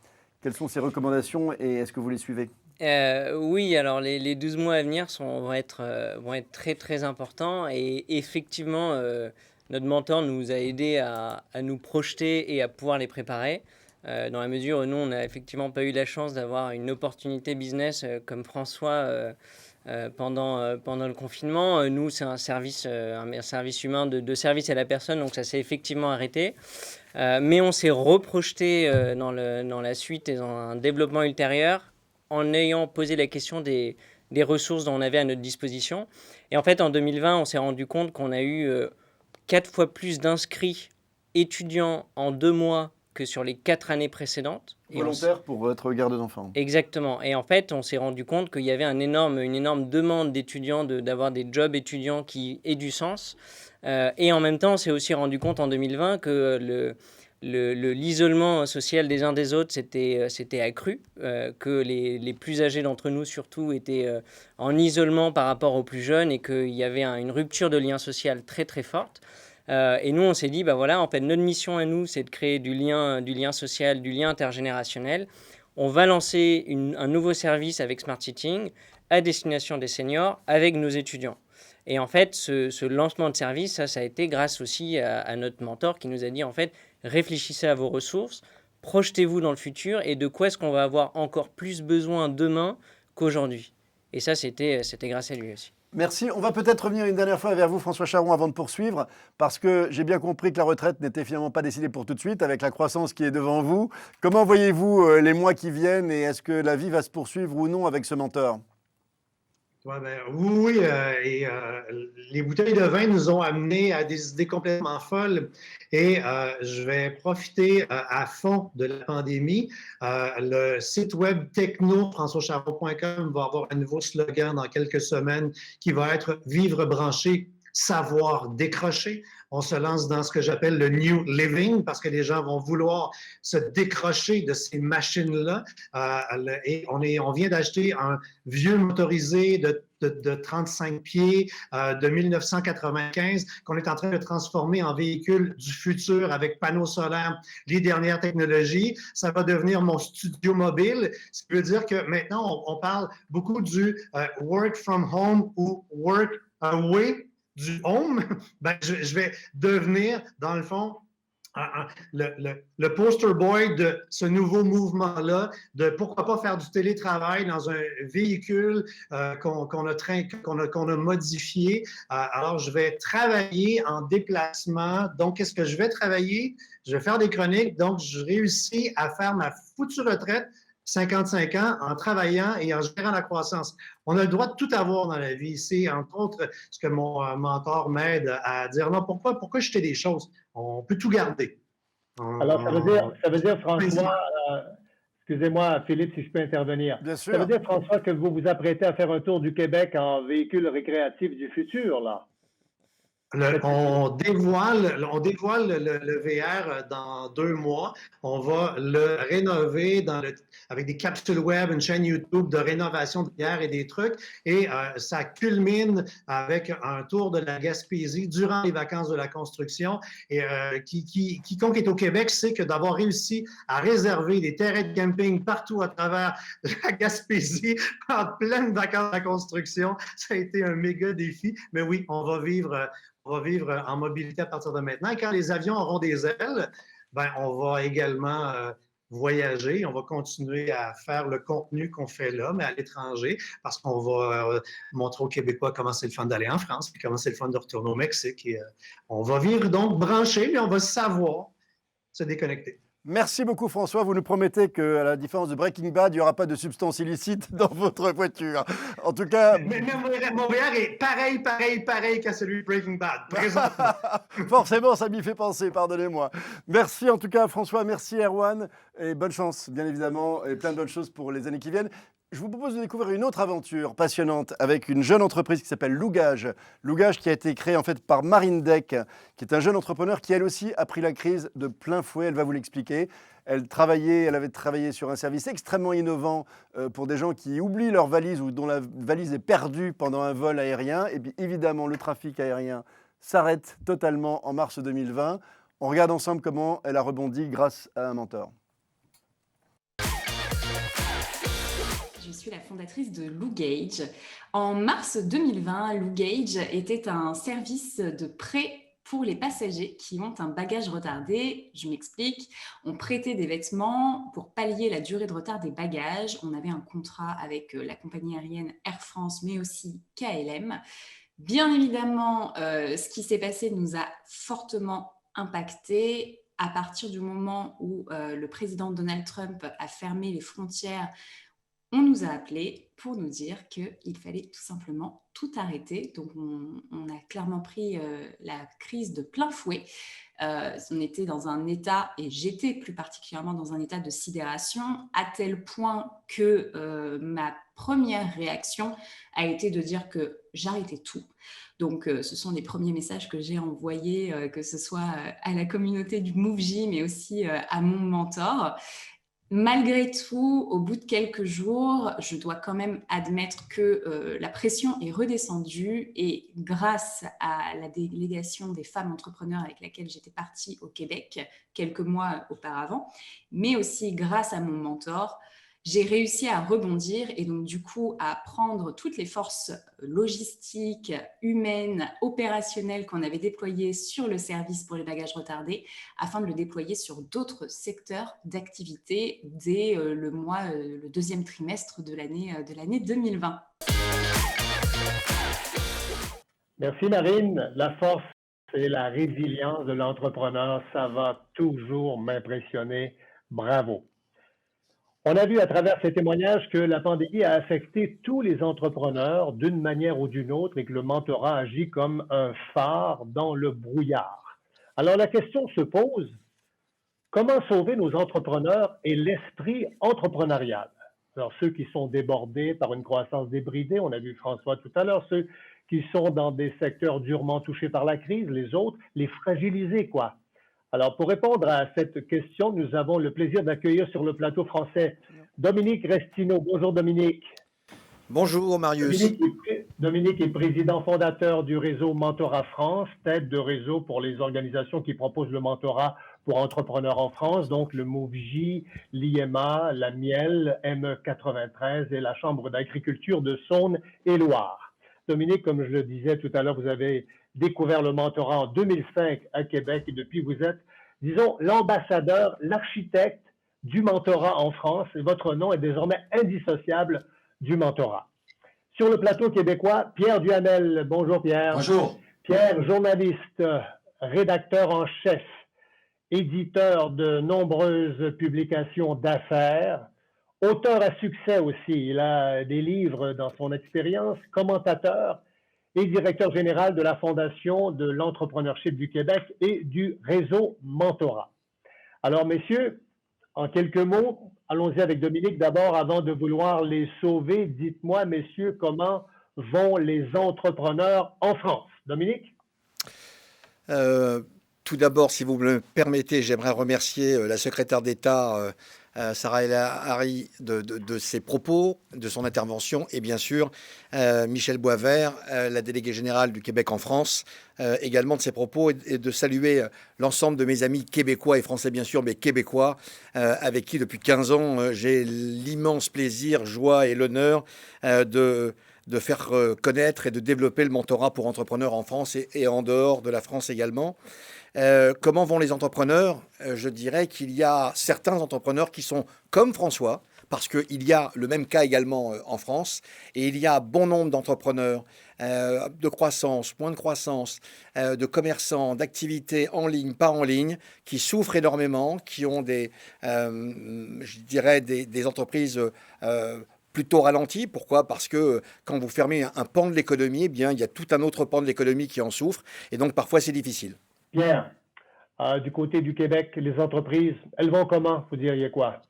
Quelles sont ses recommandations et est-ce que vous les suivez? Oui, alors les 12 mois à venir vont être très très importants et effectivement, notre mentor nous a aidés à nous projeter et à pouvoir les préparer. Dans la mesure où nous, on n'a effectivement pas eu la chance d'avoir une opportunité business comme François pendant le confinement. Nous, c'est un service humain de service à la personne, donc ça s'est effectivement arrêté. Mais on s'est reprojeté dans la suite et dans un développement ultérieur en ayant posé la question des ressources dont on avait à notre disposition. Et en fait, en 2020, on s'est rendu compte qu'on a eu 4 fois plus d'inscrits étudiants en 2 mois que sur les 4 années précédentes. Volontaire pour votre garde d'enfants. Exactement. Et en fait, on s'est rendu compte qu'il y avait une énorme demande d'étudiants d'avoir des jobs étudiants qui aient du sens. Et en même temps, on s'est aussi rendu compte en 2020 que l'isolement social des uns des autres s'était accru, que les plus âgés d'entre nous surtout étaient en isolement par rapport aux plus jeunes et qu'il y avait une rupture de lien social très très forte. Et nous, on s'est dit, en fait, notre mission à nous, c'est de créer du lien social, du lien intergénérationnel. On va lancer un nouveau service avec Smart Sitting à destination des seniors avec nos étudiants. Et en fait, ce lancement de service, ça a été grâce aussi à notre mentor qui nous a dit, en fait, réfléchissez à vos ressources, projetez-vous dans le futur et de quoi est-ce qu'on va avoir encore plus besoin demain qu'aujourd'hui. Et ça, c'était grâce à lui aussi. Merci. On va peut-être revenir une dernière fois vers vous, François Charron, avant de poursuivre, parce que j'ai bien compris que la retraite n'était finalement pas décidée pour tout de suite, avec la croissance qui est devant vous. Comment voyez-vous les mois qui viennent et est-ce que la vie va se poursuivre ou non avec ce mentor? Oui, et les bouteilles de vin nous ont amené à des idées complètement folles et je vais profiter à fond de la pandémie. Le site web techno-françoischarron.com va avoir un nouveau slogan dans quelques semaines qui va être « Vivre branché, savoir décrocher ». On se lance dans ce que j'appelle le New Living parce que les gens vont vouloir se décrocher de ces machines-là. Et on vient d'acheter un vieux motorisé de 35 pieds de 1995 qu'on est en train de transformer en véhicule du futur avec panneaux solaires, les dernières technologies. Ça va devenir mon studio mobile, ce qui veut dire que maintenant, on parle beaucoup du work from home ou work away du home. Je vais devenir, dans le fond, le poster boy de ce nouveau mouvement-là, de pourquoi pas faire du télétravail dans un véhicule qu'on a modifié. Alors, je vais travailler en déplacement. Donc, qu'est-ce que je vais travailler? Je vais faire des chroniques. Donc, je réussis à faire ma foutue retraite 55 ans en travaillant et en gérant la croissance. On a le droit de tout avoir dans la vie. C'est entre autres ce que mon mentor m'aide à dire. Non, pourquoi jeter des choses? On peut tout garder. Alors, ça veut dire François, excusez-moi, Philippe, si je peux intervenir. Bien Ça veut sûr. dire, François, que vous vous apprêtez à faire un tour du Québec en véhicule récréatif du futur, là. On dévoile le VR dans 2 mois. On va le rénover avec des capsules web, une chaîne YouTube de rénovation de VR et des trucs. Et ça culmine avec un tour de la Gaspésie durant les vacances de la construction. Et quiconque est au Québec sait que d'avoir réussi à réserver des terrains de camping partout à travers la Gaspésie en pleine vacances de la construction, ça a été un méga défi. Mais oui, on va vivre en mobilité à partir de maintenant. Et quand les avions auront des ailes, ben, on va également voyager. On va continuer à faire le contenu qu'on fait là, mais à l'étranger, parce qu'on va montrer aux Québécois comment c'est le fun d'aller en France, puis comment c'est le fun de retourner au Mexique. Et, on va vivre donc branché, mais on va savoir se déconnecter. Merci beaucoup François, vous nous promettez qu'à la différence de Breaking Bad, il n'y aura pas de substances illicites dans votre voiture. En tout cas... Mais mon VR est pareil qu'à celui de Breaking Bad, présentement. Forcément, ça m'y fait penser, pardonnez-moi. Merci en tout cas François, merci Erwan, et bonne chance bien évidemment, et plein de bonnes choses pour les années qui viennent. Je vous propose de découvrir une autre aventure passionnante avec une jeune entreprise qui s'appelle Lougage. Lougage qui a été créée en fait par Marine Deck, qui est un jeune entrepreneur qui elle aussi a pris la crise de plein fouet, elle va vous l'expliquer. Elle avait travaillé sur un service extrêmement innovant pour des gens qui oublient leur valise ou dont la valise est perdue pendant un vol aérien. Et puis évidemment, le trafic aérien s'arrête totalement en mars 2020. On regarde ensemble comment elle a rebondi grâce à un mentor. Je suis la fondatrice de Lougage. En mars 2020, Lougage était un service de prêt pour les passagers qui ont un bagage retardé. Je m'explique. On prêtait des vêtements pour pallier la durée de retard des bagages. On avait un contrat avec la compagnie aérienne Air France, mais aussi KLM. Bien évidemment, ce qui s'est passé nous a fortement impacté. À partir du moment où le président Donald Trump a fermé les frontières, on nous a appelés pour nous dire qu'il fallait tout simplement tout arrêter. Donc, on a clairement pris la crise de plein fouet. On était dans un état, et j'étais plus particulièrement dans un état de sidération, à tel point que ma première réaction a été de dire que j'arrêtais tout. Donc, ce sont les premiers messages que j'ai envoyés, que ce soit à la communauté du MoveJ, mais aussi à mon mentor. Malgré tout, au bout de quelques jours, je dois quand même admettre que la pression est redescendue et grâce à la délégation des femmes entrepreneurs avec laquelle j'étais partie au Québec quelques mois auparavant, mais aussi grâce à mon mentor, j'ai réussi à rebondir et donc du coup à prendre toutes les forces logistiques, humaines, opérationnelles qu'on avait déployées sur le service pour les bagages retardés afin de le déployer sur d'autres secteurs d'activité dès le deuxième trimestre de l'année 2020. Merci Marine. La force et la résilience de l'entrepreneur, ça va toujours m'impressionner. Bravo. On a vu à travers ces témoignages que la pandémie a affecté tous les entrepreneurs d'une manière ou d'une autre et que le mentorat agit comme un phare dans le brouillard. Alors la question se pose, comment sauver nos entrepreneurs et l'esprit entrepreneurial? Alors ceux qui sont débordés par une croissance débridée, on a vu François tout à l'heure, ceux qui sont dans des secteurs durement touchés par la crise, les autres, les fragiliser quoi? Alors, pour répondre à cette question, nous avons le plaisir d'accueillir sur le plateau français Dominique Restineau. Bonjour Dominique. Bonjour Marius. Dominique est président fondateur du réseau Mentorat France, tête de réseau pour les organisations qui proposent le mentorat pour entrepreneurs en France, donc le MoveJ, l'IMA, la Miel, ME93 et la Chambre d'agriculture de Saône-et-Loire. Dominique, comme je le disais tout à l'heure, vous avez découvert le mentorat en 2005 à Québec et depuis vous êtes disons, l'ambassadeur, l'architecte du mentorat en France. Et votre nom est désormais indissociable du mentorat. Sur le plateau québécois, Pierre Duhamel. Bonjour Pierre. Bonjour. Pierre, journaliste, rédacteur en chef, éditeur de nombreuses publications d'affaires, auteur à succès aussi. Il a des livres dans son expérience, commentateur et directeur général de la Fondation de l'entrepreneurship du Québec et du réseau Mentorat. Alors, messieurs, en quelques mots, allons-y avec Dominique d'abord avant de vouloir les sauver. Dites-moi, messieurs, comment vont les entrepreneurs en France? Dominique? Tout d'abord, si vous me le permettez, j'aimerais remercier la secrétaire d'État Sarah El-Haïry de ses propos, de son intervention, et bien sûr Michel Boisvert, la déléguée générale du Québec en France, également de ses propos, et de saluer l'ensemble de mes amis québécois et français bien sûr, mais québécois, avec qui depuis 15 ans j'ai l'immense plaisir, joie et l'honneur de faire connaître et de développer le mentorat pour entrepreneurs en France et en dehors de la France également. Comment vont les entrepreneurs? Je dirais qu'il y a certains entrepreneurs qui sont comme François, parce qu'il y a le même cas également en France, et il y a bon nombre d'entrepreneurs de croissance, moins de croissance, de commerçants, d'activités en ligne, pas en ligne, qui souffrent énormément, qui ont je dirais des entreprises plutôt ralenti. Pourquoi? Parce que quand vous fermez un pan de l'économie, eh bien, il y a tout un autre pan de l'économie qui en souffre. Et donc, parfois, c'est difficile. Pierre, du côté du Québec, les entreprises, elles vont comment? Vous diriez quoi?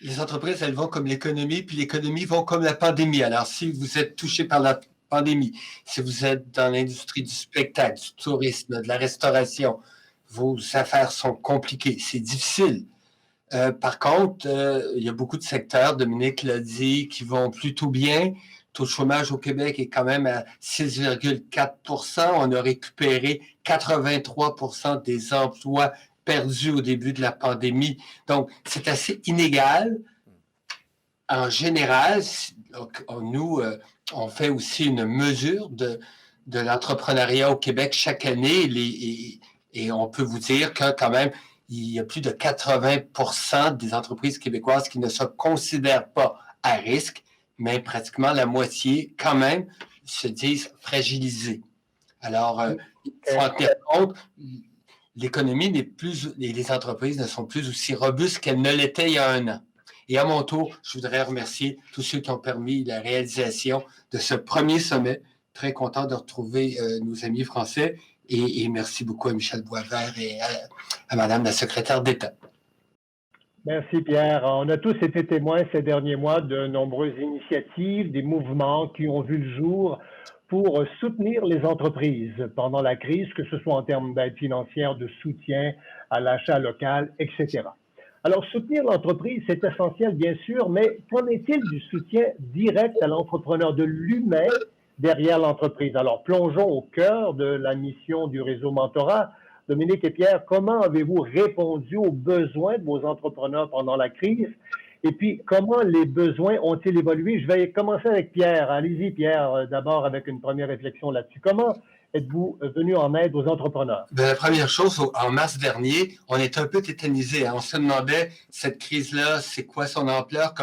Les entreprises, elles vont comme l'économie, puis l'économie vont comme la pandémie. Alors, si vous êtes touché par la pandémie, si vous êtes dans l'industrie du spectacle, du tourisme, de la restauration, vos affaires sont compliquées. C'est difficile. Par contre, il y a beaucoup de secteurs, Dominique l'a dit, qui vont plutôt bien. Le taux de chômage au Québec est quand même à 6,4 %. On a récupéré 83 % des emplois perdus au début de la pandémie. Donc, c'est assez inégal. En général, nous, on fait aussi une mesure de l'entrepreneuriat au Québec chaque année et on peut vous dire que quand même, il y a plus de 80 % des entreprises québécoises qui ne se considèrent pas à risque, mais pratiquement la moitié, quand même, se disent fragilisées. Alors, il faut en tenir compte, l'économie n'est plus, et les entreprises ne sont plus aussi robustes qu'elles ne l'étaient il y a un an. Et à mon tour, je voudrais remercier tous ceux qui ont permis la réalisation de ce premier sommet. Très content de retrouver nos amis français. Et merci beaucoup à Michel Boisvert et à Madame la secrétaire d'État. Merci Pierre. On a tous été témoins ces derniers mois de nombreuses initiatives, des mouvements qui ont vu le jour pour soutenir les entreprises pendant la crise, que ce soit en termes d'aide financière, de soutien à l'achat local, etc. Alors, soutenir l'entreprise, c'est essentiel, bien sûr, mais qu'en est-il du soutien direct à l'entrepreneur, de l'humain derrière l'entreprise? Alors, plongeons au cœur de la mission du réseau Mentorat. Dominique et Pierre, comment avez-vous répondu aux besoins de vos entrepreneurs pendant la crise? Et puis, comment les besoins ont-ils évolué? Je vais commencer avec Pierre. Allez-y, Pierre, d'abord avec une première réflexion là-dessus. Comment êtes-vous venu en aide aux entrepreneurs? La première chose, en mars dernier, on était un peu tétanisés. On se demandait, cette crise-là, c'est quoi son ampleur?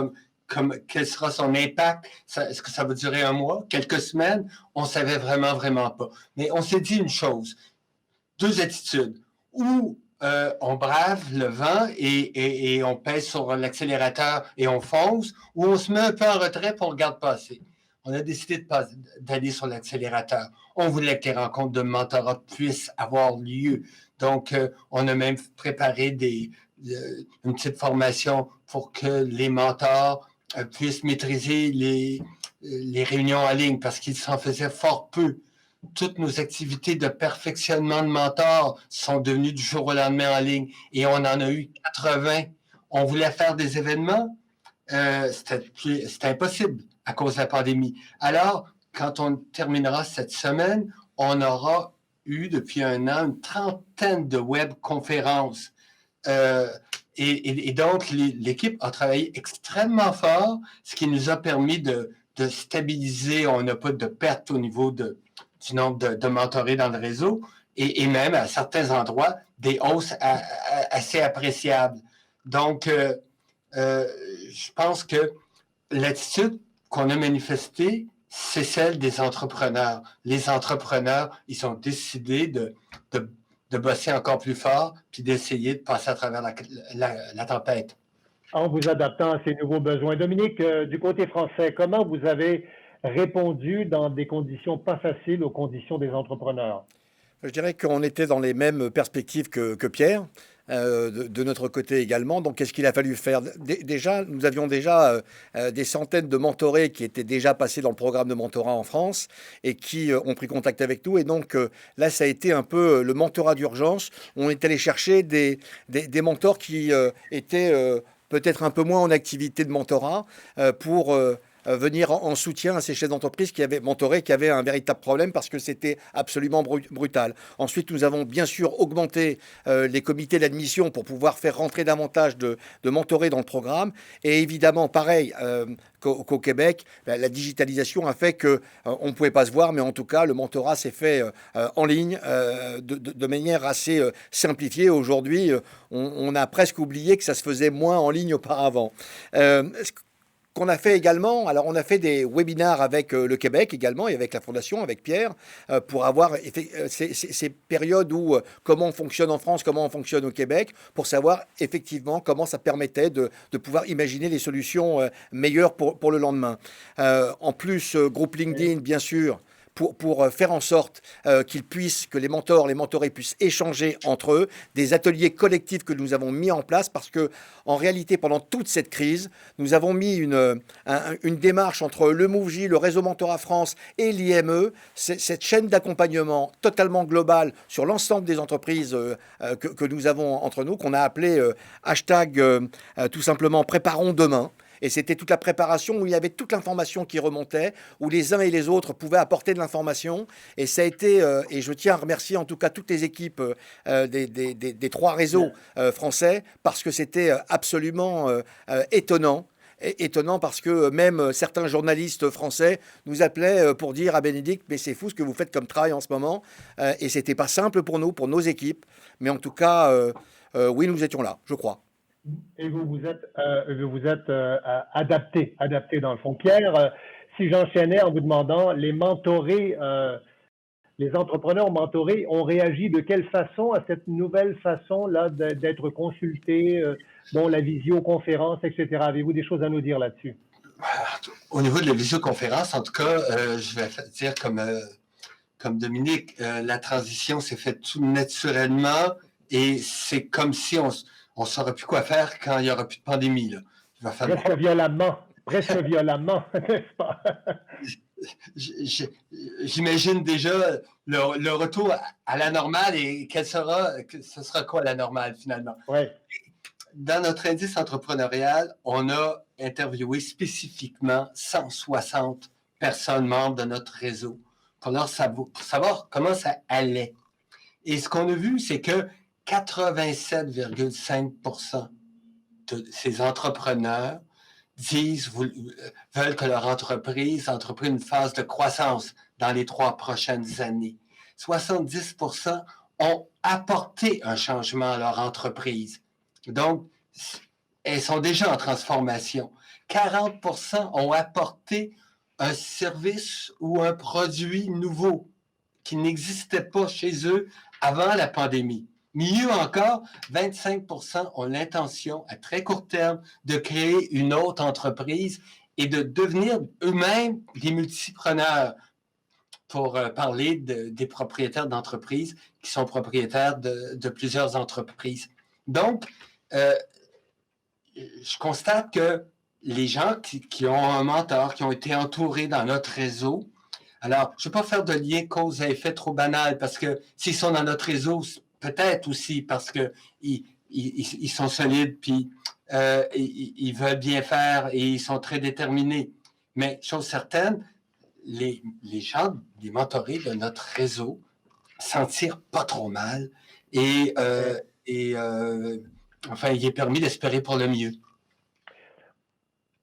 Quel sera son impact? Est-ce que ça va durer un mois, quelques semaines? On ne savait vraiment pas. Mais on s'est dit une chose, deux attitudes. Ou on brave le vent et on pèse sur l'accélérateur et on fonce, ou on se met un peu en retrait et on regarde passer. On a décidé d'aller sur l'accélérateur. On voulait que les rencontres de mentorat puissent avoir lieu. Donc, on a même préparé une petite formation pour que les mentors puissent maîtriser les réunions en ligne parce qu'ils s'en faisaient fort peu. Toutes nos activités de perfectionnement de mentors sont devenues du jour au lendemain en ligne et on en a eu 80. On voulait faire des événements, c'était impossible à cause de la pandémie. Alors, quand on terminera cette semaine, on aura eu depuis un an une trentaine de webconférences. Et donc, l'équipe a travaillé extrêmement fort, ce qui nous a permis de stabiliser. On n'a pas de perte au niveau du nombre de mentorés dans le réseau. et même à certains endroits, des hausses assez appréciables. Donc, je pense que l'attitude qu'on a manifestée, c'est celle des entrepreneurs. Les entrepreneurs, ils sont décidés de bosser encore plus fort puis d'essayer de passer à travers la tempête. En vous adaptant à ces nouveaux besoins. Dominique, du côté français, comment vous avez répondu dans des conditions pas faciles aux conditions des entrepreneurs? Je dirais qu'on était dans les mêmes perspectives que Pierre, de notre côté également. Donc, qu'est-ce qu'il a fallu faire? Déjà, nous avions déjà des centaines de mentorés qui étaient déjà passés dans le programme de mentorat en France et qui ont pris contact avec nous. Et donc, là, ça a été un peu le mentorat d'urgence. On est allé chercher des mentors qui étaient peut-être un peu moins en activité de mentorat pour venir en soutien à ces chefs d'entreprise qui avaient mentoré, qui avaient un véritable problème parce que c'était absolument brutal. Ensuite, nous avons bien sûr augmenté les comités d'admission pour pouvoir faire rentrer davantage de mentorés dans le programme. Et évidemment, pareil qu'au Québec, la digitalisation a fait qu'on ne pouvait pas se voir, mais en tout cas, le mentorat s'est fait en ligne de manière assez simplifiée. Aujourd'hui, on a presque oublié que ça se faisait moins en ligne auparavant. Qu'on a fait également, alors on a fait des webinars avec le Québec également et avec la Fondation, avec Pierre, pour avoir ces périodes où comment on fonctionne en France, comment on fonctionne au Québec, pour savoir effectivement comment ça permettait de pouvoir imaginer les solutions meilleures pour le lendemain. En plus, groupe LinkedIn, bien sûr, pour faire en sorte que les mentors, les mentorés puissent échanger entre eux, des ateliers collectifs que nous avons mis en place parce que, en réalité, pendant toute cette crise, nous avons mis une démarche entre le MoveJ, le réseau Mentorat France et l'IME, cette chaîne d'accompagnement totalement globale sur l'ensemble des entreprises que nous avons entre nous, qu'on a appelé hashtag tout simplement Préparons demain. Et c'était toute la préparation où il y avait toute l'information qui remontait, où les uns et les autres pouvaient apporter de l'information. Et ça a été, et je tiens à remercier en tout cas toutes les équipes des trois réseaux français, parce que c'était absolument étonnant. Étonnant parce que même certains journalistes français nous appelaient pour dire à Bénédicte, mais c'est fou ce que vous faites comme travail en ce moment. Et c'était pas simple pour nous, pour nos équipes. Mais en tout cas, oui, nous étions là, je crois. Et vous vous êtes adapté dans le fond. Pierre, si j'enchaînais en vous demandant, les mentorés, les entrepreneurs mentorés ont réagi de quelle façon à cette nouvelle façon-là d'être consultés, la visioconférence, etc. Avez-vous des choses à nous dire là-dessus? Au niveau de la visioconférence, en tout cas, je vais dire comme Dominique, la transition s'est faite tout naturellement et c'est comme si on ne saurait plus quoi faire quand il n'y aura plus de pandémie. Là. Presque violemment, n'est-ce pas? J'imagine déjà le retour à la normale et ce sera quoi la normale finalement? Ouais. Dans notre indice entrepreneurial, on a interviewé spécifiquement 160 personnes membres de notre réseau pour savoir comment ça allait. Et ce qu'on a vu, c'est que 87,5% de ces entrepreneurs veulent que leur entreprise entreprenne une phase de croissance dans les 3 prochaines années. 70% ont apporté un changement à leur entreprise. Donc, elles sont déjà en transformation. 40% ont apporté un service ou un produit nouveau qui n'existait pas chez eux avant la pandémie. Mieux encore, 25% ont l'intention, à très court terme, de créer une autre entreprise et de devenir eux-mêmes des multipreneurs, pour parler des propriétaires d'entreprises qui sont propriétaires de plusieurs entreprises. Donc, je constate que les gens qui ont un mentor, qui ont été entourés dans notre réseau, alors, je ne vais pas faire de lien cause à effet trop banal, parce que s'ils sont dans notre réseau, peut-être aussi parce qu'ils sont solides, puis ils veulent bien faire et ils sont très déterminés. Mais, chose certaine, les gens, les mentorés de notre réseau s'en tirent pas trop mal et enfin, il est permis d'espérer pour le mieux.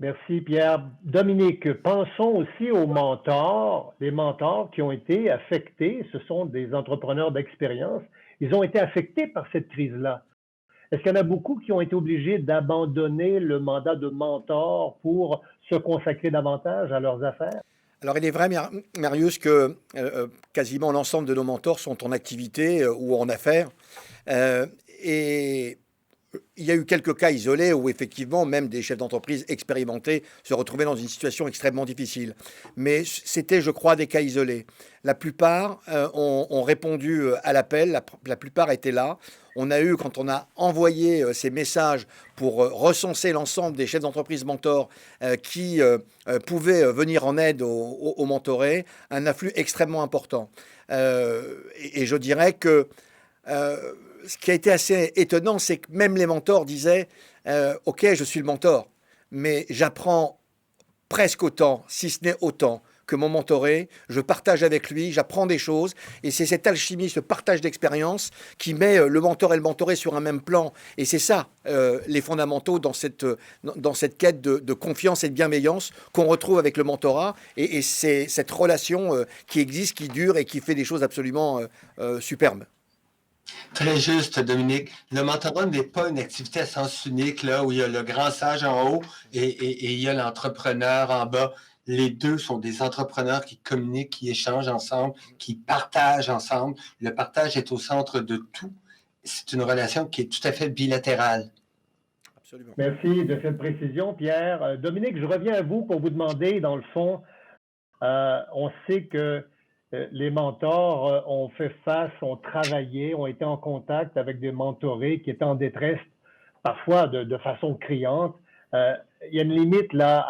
Merci Pierre. Dominique, pensons aussi aux mentors, les mentors qui ont été affectés, ce sont des entrepreneurs d'expérience, ils ont été affectés par cette crise-là. Est-ce qu'il y en a beaucoup qui ont été obligés d'abandonner le mandat de mentor pour se consacrer davantage à leurs affaires? Alors, il est vrai, Marius, que quasiment l'ensemble de nos mentors sont en activité ou en affaires. Et il y a eu quelques cas isolés où effectivement même des chefs d'entreprise expérimentés se retrouvaient dans une situation extrêmement difficile. Mais c'était, je crois, des cas isolés. La plupart ont répondu à l'appel, la plupart étaient là. On a eu, quand on a envoyé ces messages pour recenser l'ensemble des chefs d'entreprise mentors qui pouvaient venir en aide aux mentorés, un afflux extrêmement important. Et je dirais que ce qui a été assez étonnant, c'est que même les mentors disaient OK, je suis le mentor, mais j'apprends presque autant, si ce n'est autant, que mon mentoré. Je partage avec lui, j'apprends des choses. Et c'est cette alchimie, ce partage d'expérience qui met le mentor et le mentoré sur un même plan. Et c'est ça, les fondamentaux dans cette quête de confiance et de bienveillance qu'on retrouve avec le mentorat. Et c'est cette relation qui existe, qui dure et qui fait des choses absolument superbes. Très juste, Dominique. Le mentorat n'est pas une activité à sens unique, là, où il y a le grand sage en haut et il y a l'entrepreneur en bas. Les deux sont des entrepreneurs qui communiquent, qui échangent ensemble, qui partagent ensemble. Le partage est au centre de tout. C'est une relation qui est tout à fait bilatérale. Absolument. Merci de cette précision, Pierre. Dominique, je reviens à vous pour vous demander, dans le fond, on sait que les mentors ont fait face, ont travaillé, ont été en contact avec des mentorés qui étaient en détresse, parfois de façon criante. Il y a une limite là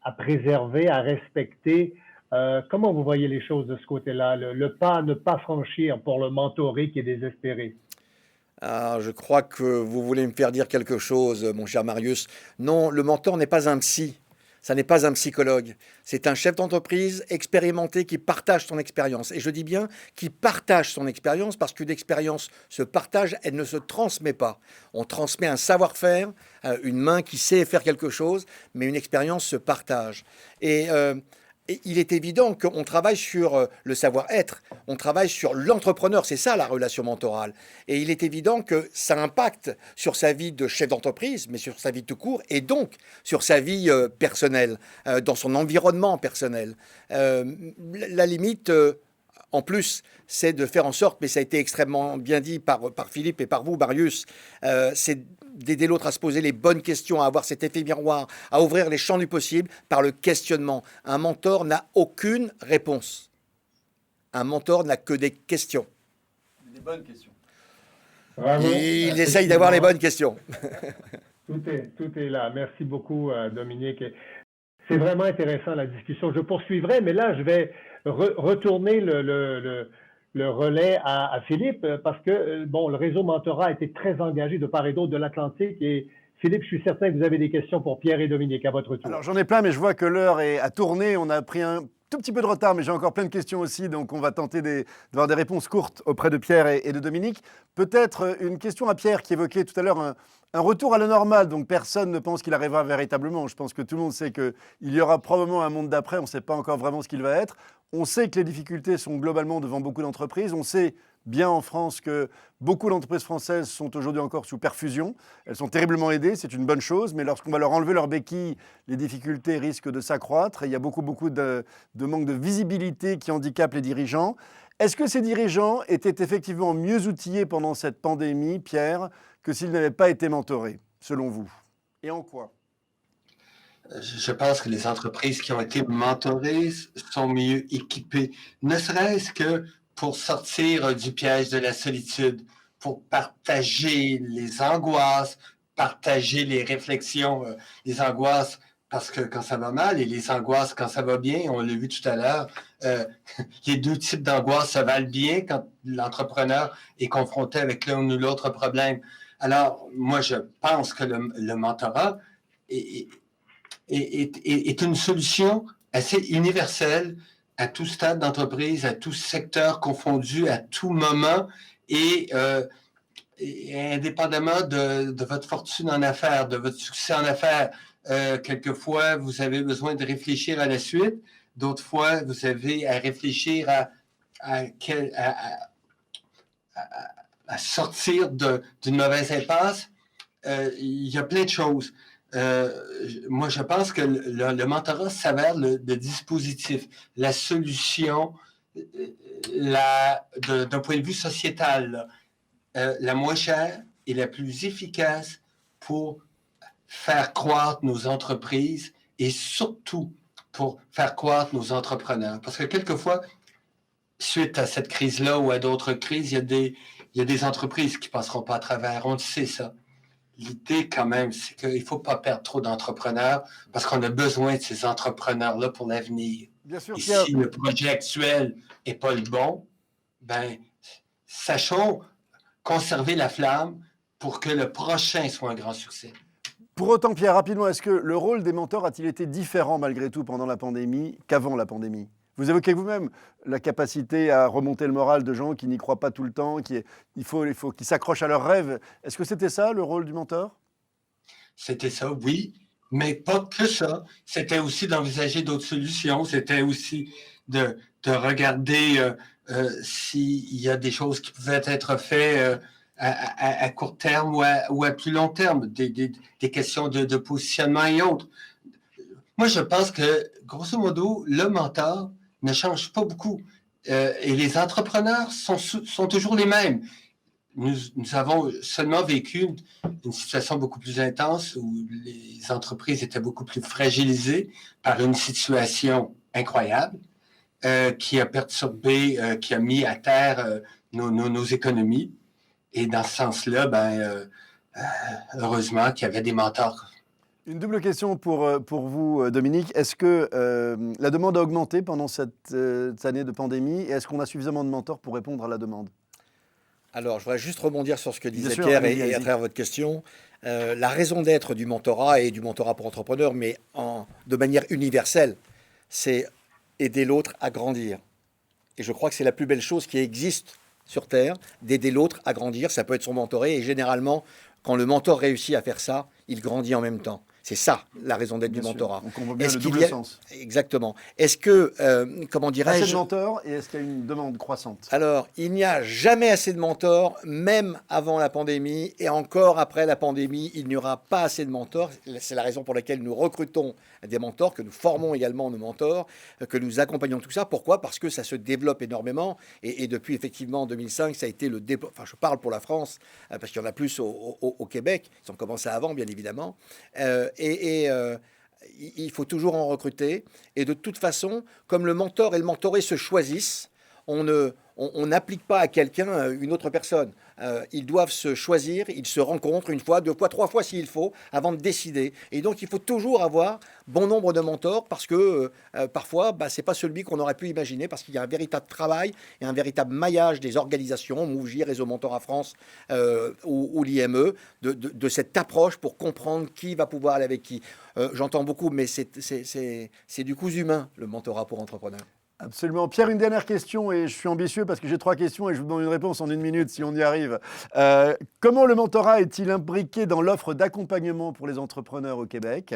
à préserver, à respecter. Comment vous voyez les choses de ce côté-là, le pas à ne pas franchir pour le mentoré qui est désespéré? Ah, je crois que vous voulez me faire dire quelque chose, mon cher Marius. Non, le mentor n'est pas un psy. Ça n'est pas un psychologue, c'est un chef d'entreprise expérimenté qui partage son expérience. Et je dis bien qui partage son expérience parce qu'une expérience se partage, elle ne se transmet pas. On transmet un savoir-faire, une main qui sait faire quelque chose, mais une expérience se partage. Et il est évident qu'on travaille sur le savoir-être, on travaille sur l'entrepreneur, c'est ça la relation mentorale. Et il est évident que ça impacte sur sa vie de chef d'entreprise, mais sur sa vie tout court, et donc sur sa vie personnelle, dans son environnement personnel. La limite, en plus, c'est de faire en sorte, mais ça a été extrêmement bien dit par Philippe et par vous, Marius, c'est d'aider l'autre à se poser les bonnes questions, à avoir cet effet miroir, à ouvrir les champs du possible par le questionnement. Un mentor n'a aucune réponse. Un mentor n'a que des questions. Des bonnes questions. Bravo. Et il essaye d'avoir les bonnes questions. Tout est là. Merci beaucoup, Dominique. C'est vraiment intéressant la discussion. Je poursuivrai, mais là, je vais retourner le relais à Philippe parce que bon, le réseau Mentorat a été très engagé de part et d'autre de l'Atlantique. Et Philippe, je suis certain que vous avez des questions pour Pierre et Dominique à votre tour. Alors j'en ai plein, mais je vois que l'heure est à tourner. On a pris un tout petit peu de retard, mais j'ai encore plein de questions aussi. Donc on va tenter d'avoir des réponses courtes auprès de Pierre et de Dominique. Peut-être une question à Pierre qui évoquait tout à l'heure un retour à la normale. Donc personne ne pense qu'il arrivera véritablement. Je pense que tout le monde sait qu'il y aura probablement un monde d'après. On ne sait pas encore vraiment ce qu'il va être. On sait que les difficultés sont globalement devant beaucoup d'entreprises. On sait bien en France que beaucoup d'entreprises françaises sont aujourd'hui encore sous perfusion. Elles sont terriblement aidées, c'est une bonne chose, mais lorsqu'on va leur enlever leurs béquilles, les difficultés risquent de s'accroître. Et il y a beaucoup de manque de visibilité qui handicape les dirigeants. Est-ce que ces dirigeants étaient effectivement mieux outillés pendant cette pandémie, Pierre, que s'ils n'avaient pas été mentorés, selon vous? Et en quoi? Je pense que les entreprises qui ont été mentorées sont mieux équipées, ne serait-ce que pour sortir du piège de la solitude, pour partager les angoisses, partager les réflexions, les angoisses parce que quand ça va mal et les angoisses quand ça va bien, on l'a vu tout à l'heure, les deux types d'angoisses se valent bien quand l'entrepreneur est confronté avec l'un ou l'autre problème. Alors, moi, je pense que le mentorat est une solution assez universelle à tout stade d'entreprise, à tout secteur confondu, à tout moment, et indépendamment de votre fortune en affaires, de votre succès en affaires, Quelquefois, vous avez besoin de réfléchir à la suite. D'autres fois, vous avez à réfléchir à sortir d'une mauvaise impasse. Il y a plein de choses. Moi, je pense que le mentorat s'avère le dispositif, la solution, d'un point de vue sociétal, la moins chère et la plus efficace pour faire croître nos entreprises et surtout pour faire croître nos entrepreneurs. Parce que quelquefois, suite à cette crise-là ou à d'autres crises, il y a des entreprises qui ne passeront pas à travers. On le sait, ça. L'idée, quand même, c'est qu'il ne faut pas perdre trop d'entrepreneurs parce qu'on a besoin de ces entrepreneurs-là pour l'avenir. Bien sûr, Et Pierre. si le projet actuel n'est pas le bon, ben, sachons conserver la flamme pour que le prochain soit un grand succès. Pour autant, Pierre, rapidement, est-ce que le rôle des mentors a-t-il été différent malgré tout pendant la pandémie qu'avant la pandémie? Vous évoquez vous-même la capacité à remonter le moral de gens qui n'y croient pas tout le temps, il faut qu'ils s'accrochent à leurs rêves. Est-ce que c'était ça le rôle du mentor? C'était ça, oui, mais pas que ça. C'était aussi d'envisager d'autres solutions. C'était aussi de regarder s'il y a des choses qui pouvaient être faites à court terme ou à plus long terme, des questions de positionnement et autres. Moi, je pense que, grosso modo, le mentor ne change pas beaucoup. Et les entrepreneurs sont toujours les mêmes. Nous avons seulement vécu une situation beaucoup plus intense où les entreprises étaient beaucoup plus fragilisées par une situation incroyable qui a perturbé, qui a mis à terre nos économies. Et dans ce sens-là, heureusement qu'il y avait des mentors. Une double question pour vous, Dominique. Est-ce que la demande a augmenté pendant cette année de pandémie et est-ce qu'on a suffisamment de mentors pour répondre à la demande? Alors, je voudrais juste rebondir sur ce que disait sûr, Pierre allez-y, et à travers votre question. La raison d'être du mentorat et du mentorat pour entrepreneurs, mais de manière universelle, c'est aider l'autre à grandir. Et je crois que c'est la plus belle chose qui existe sur Terre, d'aider l'autre à grandir. Ça peut être son mentoré et généralement, quand le mentor réussit à faire ça, il grandit en même temps. C'est ça, la raison d'être du mentorat. Donc on voit bien le double sens. Exactement. Est-ce que, comment dirais-je... Assez de mentors et est-ce qu'il y a une demande croissante? Alors, il n'y a jamais assez de mentors, même avant la pandémie, et encore après la pandémie, il n'y aura pas assez de mentors. C'est la raison pour laquelle nous recrutons des mentors, que nous formons également nos mentors, que nous accompagnons tout ça. Pourquoi? Parce que ça se développe énormément, et depuis effectivement 2005, ça a été le développement. Enfin, je parle pour la France, parce qu'il y en a plus au Québec. Ils ont commencé avant, bien évidemment. Il faut toujours en recruter. Et de toute façon, comme le mentor et le mentoré se choisissent, on n'applique pas à quelqu'un une autre personne. Ils doivent se choisir, ils se rencontrent une fois, deux fois, trois fois s'il faut, avant de décider. Et donc, il faut toujours avoir bon nombre de mentors parce que parfois, ce n'est pas celui qu'on aurait pu imaginer parce qu'il y a un véritable travail et un véritable maillage des organisations, MoveJ, Réseau Mentorat France ou l'IME, de cette approche pour comprendre qui va pouvoir aller avec qui. J'entends beaucoup, mais c'est du coup humain, le mentorat pour entrepreneurs. Absolument. Pierre, une dernière question, et je suis ambitieux parce que j'ai 3 questions et je vous demande une réponse en 1 minute si on y arrive. Comment le mentorat est-il imbriqué dans l'offre d'accompagnement pour les entrepreneurs au Québec?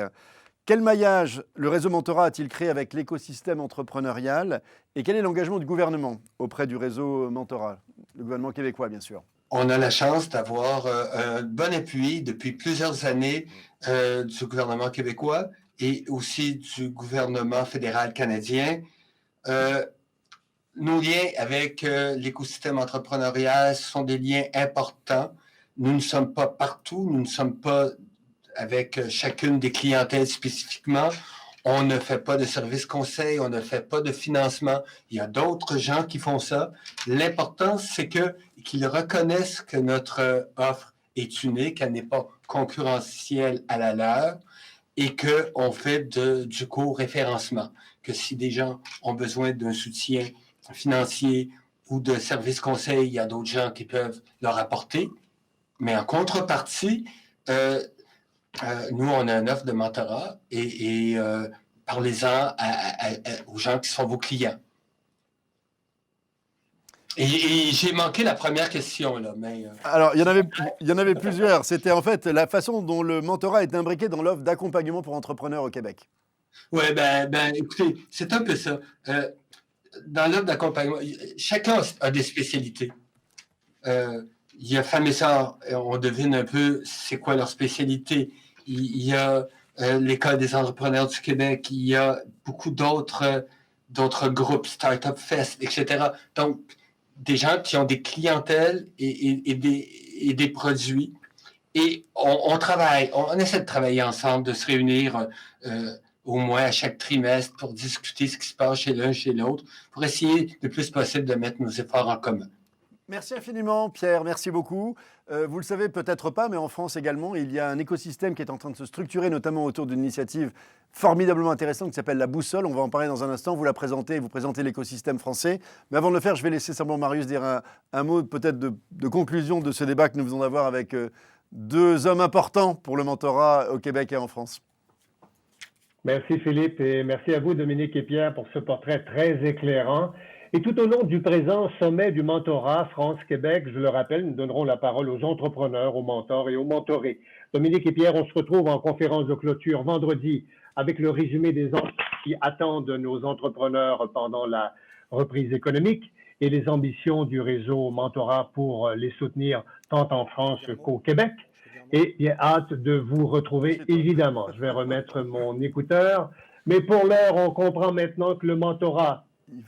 Quel maillage le réseau mentorat a-t-il créé avec l'écosystème entrepreneurial? Et quel est l'engagement du gouvernement auprès du réseau mentorat? Le gouvernement québécois, bien sûr. On a la chance d'avoir un bon appui depuis plusieurs années du gouvernement québécois et aussi du gouvernement fédéral canadien. Nos liens avec l'écosystème entrepreneurial sont des liens importants. Nous ne sommes pas partout, nous ne sommes pas avec chacune des clientèles spécifiquement. On ne fait pas de service conseil, on ne fait pas de financement. Il y a d'autres gens qui font ça. L'important, c'est qu'ils reconnaissent que notre offre est unique, qu'elle n'est pas concurrentielle à la leur et qu'on fait du co-référencement. Que si des gens ont besoin d'un soutien financier ou de services conseils, il y a d'autres gens qui peuvent leur apporter. Mais en contrepartie, nous, on a une offre de mentorat et parlez-en aux gens qui sont vos clients. Et j'ai manqué la première question, là, mais... Alors, il y en avait plusieurs. C'était en fait la façon dont le mentorat est imbriqué dans l'offre d'accompagnement pour entrepreneurs au Québec. Oui, écoutez, c'est un peu ça. Dans l'offre d'accompagnement, chacun a des spécialités. Il y a Femmes et Sœurs, on devine un peu c'est quoi leur spécialité. Il y a l'École des entrepreneurs du Québec, il y a beaucoup d'autres groupes, Startup Fest, etc. Donc, des gens qui ont des clientèles et des produits. Et on travaille, on essaie de travailler ensemble, de se réunir au moins à chaque trimestre pour discuter ce qui se passe chez l'un, chez l'autre, pour essayer le plus possible de mettre nos efforts en commun. Merci infiniment, Pierre. Merci beaucoup. Vous le savez peut-être pas, mais en France également, il y a un écosystème qui est en train de se structurer, notamment autour d'une initiative formidablement intéressante qui s'appelle la Boussole. On va en parler dans un instant. Vous la présentez, vous présentez l'écosystème français. Mais avant de le faire, je vais laisser simplement Marius dire un mot peut-être de conclusion de ce débat que nous venons d'avoir avec deux hommes importants pour le mentorat au Québec et en France. Merci Philippe et merci à vous Dominique et Pierre pour ce portrait très éclairant. Et tout au long du présent sommet du mentorat France-Québec, je le rappelle, nous donnerons la parole aux entrepreneurs, aux mentors et aux mentorés. Dominique et Pierre, on se retrouve en conférence de clôture vendredi avec le résumé des enjeux qui attendent nos entrepreneurs pendant la reprise économique et les ambitions du réseau mentorat pour les soutenir tant en France qu'au Québec. Et j'ai hâte de vous retrouver, évidemment. Je vais remettre mon écouteur. Mais pour l'heure, on comprend maintenant que le mentorat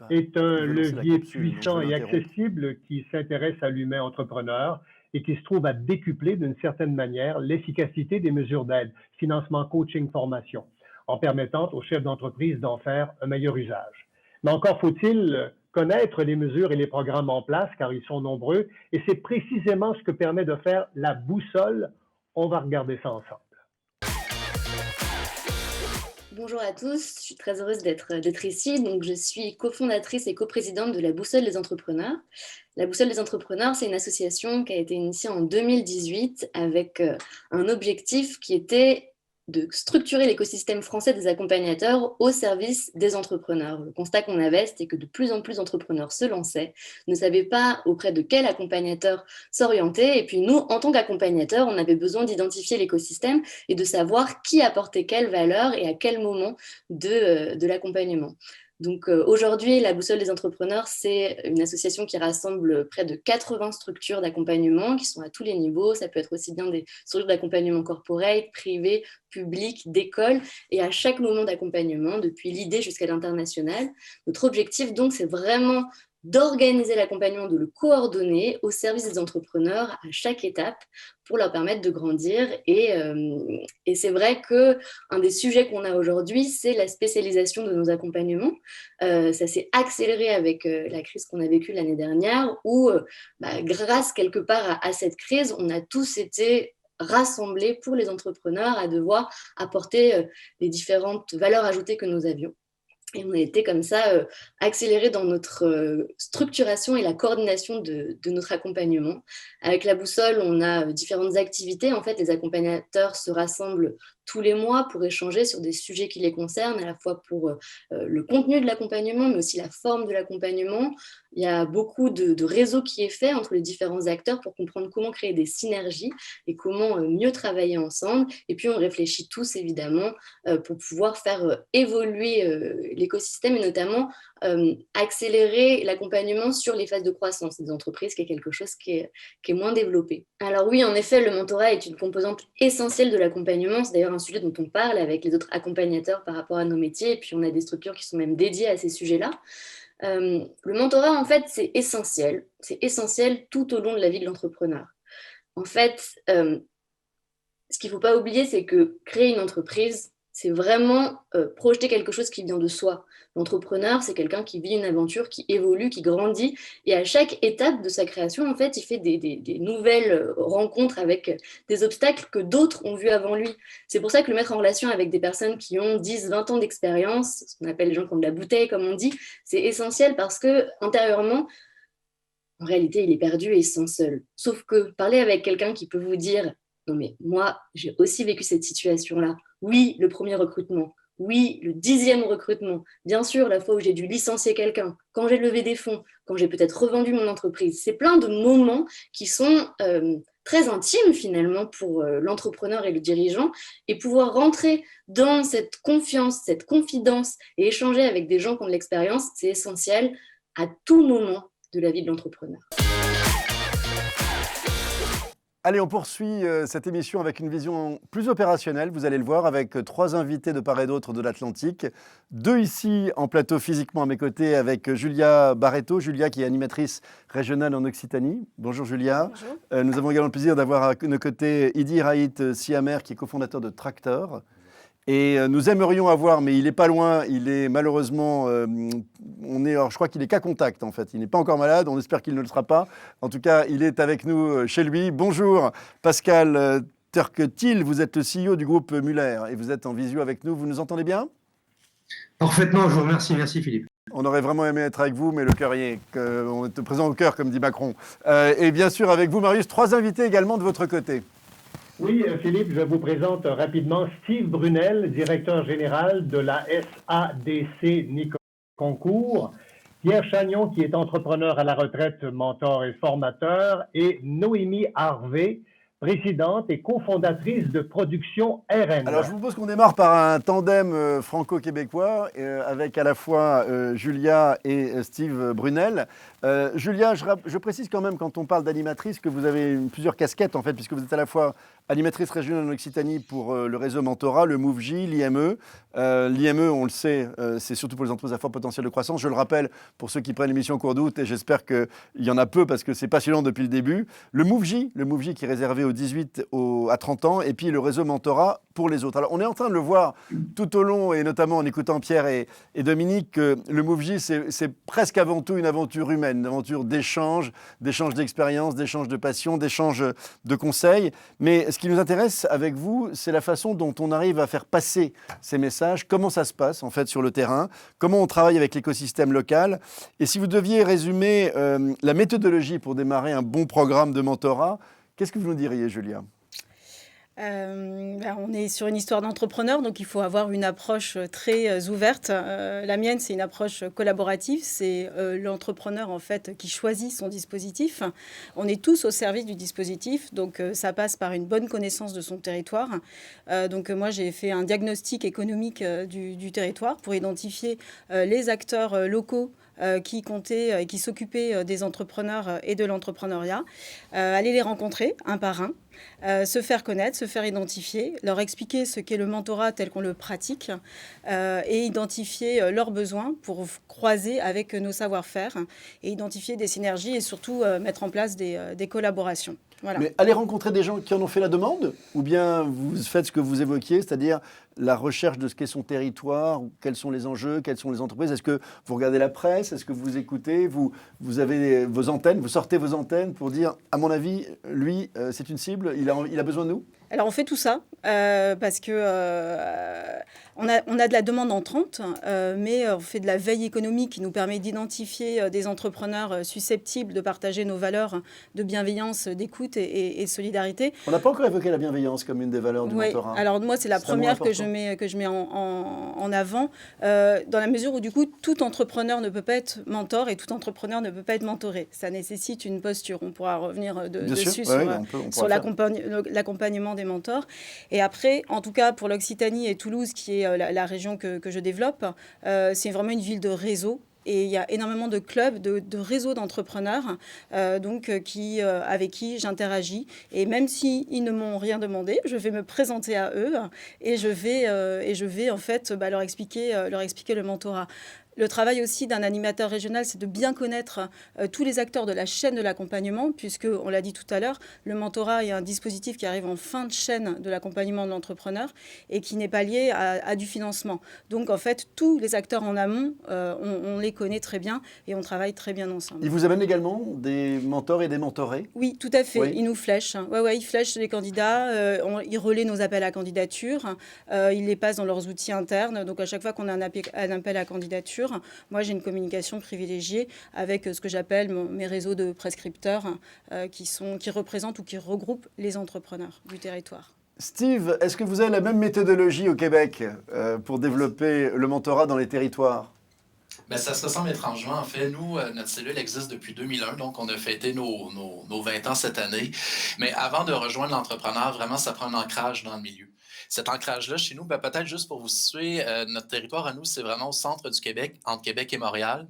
est un levier puissant et accessible qui s'intéresse à l'humain entrepreneur et qui se trouve à décupler d'une certaine manière l'efficacité des mesures d'aide, financement, coaching, formation, en permettant aux chefs d'entreprise d'en faire un meilleur usage. Mais encore faut-il connaître les mesures et les programmes en place, car ils sont nombreux, et c'est précisément ce que permet de faire la boussole. On va regarder ça ensemble. Bonjour à tous, je suis très heureuse d'être ici. Donc, je suis cofondatrice et coprésidente de la Boussole des entrepreneurs. La Boussole des entrepreneurs, c'est une association qui a été initiée en 2018 avec un objectif qui était de structurer l'écosystème français des accompagnateurs au service des entrepreneurs. Le constat qu'on avait, c'était que de plus en plus d'entrepreneurs se lançaient, ne savaient pas auprès de quel accompagnateur s'orienter. Et puis nous, en tant qu'accompagnateurs, on avait besoin d'identifier l'écosystème et de savoir qui apportait quelle valeur et à quel moment de l'accompagnement. Donc aujourd'hui, la Boussole des entrepreneurs, c'est une association qui rassemble près de 80 structures d'accompagnement qui sont à tous les niveaux. Ça peut être aussi bien des structures d'accompagnement corporate, privé, public, d'école, et à chaque moment d'accompagnement, depuis l'idée jusqu'à l'international. Notre objectif, donc, c'est vraiment d'organiser l'accompagnement, de le coordonner au service des entrepreneurs à chaque étape pour leur permettre de grandir. Et c'est vrai qu'un des sujets qu'on a aujourd'hui, c'est la spécialisation de nos accompagnements. Ça s'est accéléré avec la crise qu'on a vécue l'année dernière, où grâce quelque part à cette crise, on a tous été rassemblés pour les entrepreneurs à devoir apporter les différentes valeurs ajoutées que nous avions. Et on a été comme ça accéléré dans notre structuration et la coordination de notre accompagnement. Avec la Boussole, on a différentes activités. En fait, les accompagnateurs se rassemblent tous les mois pour échanger sur des sujets qui les concernent, à la fois pour le contenu de l'accompagnement, mais aussi la forme de l'accompagnement. Il y a beaucoup de réseau qui est fait entre les différents acteurs pour comprendre comment créer des synergies et comment mieux travailler ensemble. Et puis, on réfléchit tous, évidemment, pour pouvoir faire évoluer l'écosystème et notamment accélérer l'accompagnement sur les phases de croissance des entreprises, qui est quelque chose qui est moins développé. Alors oui, en effet, le mentorat est une composante essentielle de l'accompagnement. C'est d'ailleurs un sujet dont on parle avec les autres accompagnateurs par rapport à nos métiers. Et puis, on a des structures qui sont même dédiées à ces sujets-là. Le mentorat, en fait, c'est essentiel. C'est essentiel tout au long de la vie de l'entrepreneur. En fait, ce qu'il ne faut pas oublier, c'est que créer une entreprise, c'est vraiment projeter quelque chose qui vient de soi. L'entrepreneur, c'est quelqu'un qui vit une aventure, qui évolue, qui grandit. Et à chaque étape de sa création, en fait, il fait des nouvelles rencontres avec des obstacles que d'autres ont vus avant lui. C'est pour ça que le mettre en relation avec des personnes qui ont 10, 20 ans d'expérience, ce qu'on appelle les gens qui ont de la bouteille, comme on dit, c'est essentiel parce que intérieurement, en réalité, il est perdu et il se sent seul. Sauf que parler avec quelqu'un qui peut vous dire « Non mais moi, j'ai aussi vécu cette situation-là. Oui, le premier recrutement. Oui, le 10e recrutement. Bien sûr, la fois où j'ai dû licencier quelqu'un, quand j'ai levé des fonds, quand j'ai peut-être revendu mon entreprise. C'est plein de moments qui sont très intimes finalement pour l'entrepreneur et le dirigeant. Et pouvoir rentrer dans cette confiance, cette confidence et échanger avec des gens qui ont de l'expérience, c'est essentiel à tout moment de la vie de l'entrepreneur. Allez, on poursuit cette émission avec une vision plus opérationnelle, vous allez le voir, avec 3 invités de part et d'autre de l'Atlantique. 2 ici en plateau physiquement à mes côtés avec Julia Barreto. Julia qui est animatrice régionale en Occitanie. Bonjour Julia. Bonjour. Nous avons également le plaisir d'avoir à nos côtés Idi Raït Siamer qui est cofondateur de Tractor. Et nous aimerions avoir, mais il n'est pas loin, il est malheureusement, alors je crois qu'il est qu'à contact en fait, il n'est pas encore malade, on espère qu'il ne le sera pas. En tout cas, il est avec nous chez lui. Bonjour Pascal Turquetil, vous êtes le CEO du groupe Muller et vous êtes en visio avec nous, vous nous entendez bien? Parfaitement, je vous remercie, merci Philippe. On aurait vraiment aimé être avec vous, mais le cœur y est, on est présent au cœur comme dit Macron. Et bien sûr avec vous Marius, 3 invités également de votre côté. Oui, Philippe, je vous présente rapidement Steve Brunel, directeur général de la SADC Niconcourt, Pierre Chagnon, qui est entrepreneur à la retraite, mentor et formateur, et Noémie Harvey, présidente et cofondatrice de Production RN. Alors je vous propose qu'on démarre par un tandem franco-québécois avec à la fois Julia et Steve Brunel. Julia, je précise quand même quand on parle d'animatrice que vous avez plusieurs casquettes en fait, puisque vous êtes à la fois animatrice régionale en Occitanie pour le réseau Mentorat, le MoveJ, l'IME. L'IME, on le sait, c'est surtout pour les entreprises à fort potentiel de croissance. Je le rappelle pour ceux qui prennent l'émission en cours d'août et j'espère qu'il y en a peu parce que c'est passionnant depuis le début. Le MoveJ qui est réservé aux 18 à 30 ans et puis le réseau Mentorat pour les autres. Alors on est en train de le voir tout au long et notamment en écoutant Pierre et Dominique que le MoveJ c'est presque avant tout une aventure humaine, une aventure d'échange d'expérience, d'échange de passion, d'échange de conseils. Mais ce qui nous intéresse avec vous, c'est la façon dont on arrive à faire passer ces messages, comment ça se passe en fait sur le terrain, comment on travaille avec l'écosystème local. Et si vous deviez résumer la méthodologie pour démarrer un bon programme de mentorat, qu'est-ce que vous nous diriez, Julia ? On est sur une histoire d'entrepreneur, donc il faut avoir une approche très ouverte. La mienne, c'est une approche collaborative. C'est l'entrepreneur en fait qui choisit son dispositif. On est tous au service du dispositif, donc ça passe par une bonne connaissance de son territoire. Donc moi, j'ai fait un diagnostic économique du territoire pour identifier les acteurs locaux qui comptaient et qui s'occupaient des entrepreneurs et de l'entrepreneuriat, aller les rencontrer un par un, se faire connaître, se faire identifier, leur expliquer ce qu'est le mentorat tel qu'on le pratique et identifier leurs besoins pour croiser avec nos savoir-faire et identifier des synergies et surtout mettre en place des collaborations. Voilà. Mais aller rencontrer des gens qui en ont fait la demande ou bien vous faites ce que vous évoquiez, c'est-à-dire la recherche de ce qu'est son territoire, quels sont les enjeux, quelles sont les entreprises. Est-ce que vous regardez la presse? Est-ce que vous écoutez? Vous avez vos antennes, vous sortez vos antennes pour dire, à mon avis, lui, c'est une cible, il a besoin de nous? Alors on fait tout ça parce que on a de la demande entrante, mais on fait de la veille économique qui nous permet d'identifier des entrepreneurs susceptibles de partager nos valeurs de bienveillance, d'écoute et de solidarité. On n'a pas encore évoqué la bienveillance comme une des valeurs du mentorat. Alors moi, c'est la première que je mets en avant, dans la mesure où du coup, tout entrepreneur ne peut pas être mentor et tout entrepreneur ne peut pas être mentoré. Ça nécessite une posture. On pourra revenir dessus sur l'accompagnement des mentors. Et après, en tout cas, pour l'Occitanie et Toulouse, qui est la région que je développe, c'est vraiment une ville de réseau. Et il y a énormément de clubs, de réseaux d'entrepreneurs avec qui j'interagis. Et même s'ils ne m'ont rien demandé, je vais me présenter à eux et je vais en fait leur expliquer le mentorat. Le travail aussi d'un animateur régional, c'est de bien connaître tous les acteurs de la chaîne de l'accompagnement, puisque, on l'a dit tout à l'heure, le mentorat est un dispositif qui arrive en fin de chaîne de l'accompagnement de l'entrepreneur et qui n'est pas lié à du financement. Donc, en fait, tous les acteurs en amont, on les connaît très bien et on travaille très bien ensemble. Ils vous amènent également des mentors et des mentorés? Oui, tout à fait. Oui. Ils nous flèchent. Ils flèchent les candidats, ils relaient nos appels à candidature, ils les passent dans leurs outils internes. Donc, à chaque fois qu'on a un appel à candidature, moi, j'ai une communication privilégiée avec ce que j'appelle mes réseaux de prescripteurs qui représentent ou qui regroupent les entrepreneurs du territoire. Steve, est-ce que vous avez la même méthodologie au Québec pour développer le mentorat dans les territoires? Ben, ça se ressemble étrangement. En fait, nous, notre cellule existe depuis 2001, donc on a fêté nos 20 ans cette année. Mais avant de rejoindre l'entrepreneur, vraiment, ça prend un ancrage dans le milieu. Cet ancrage-là, chez nous, ben, peut-être juste pour vous situer, notre territoire à nous, c'est vraiment au centre du Québec, entre Québec et Montréal.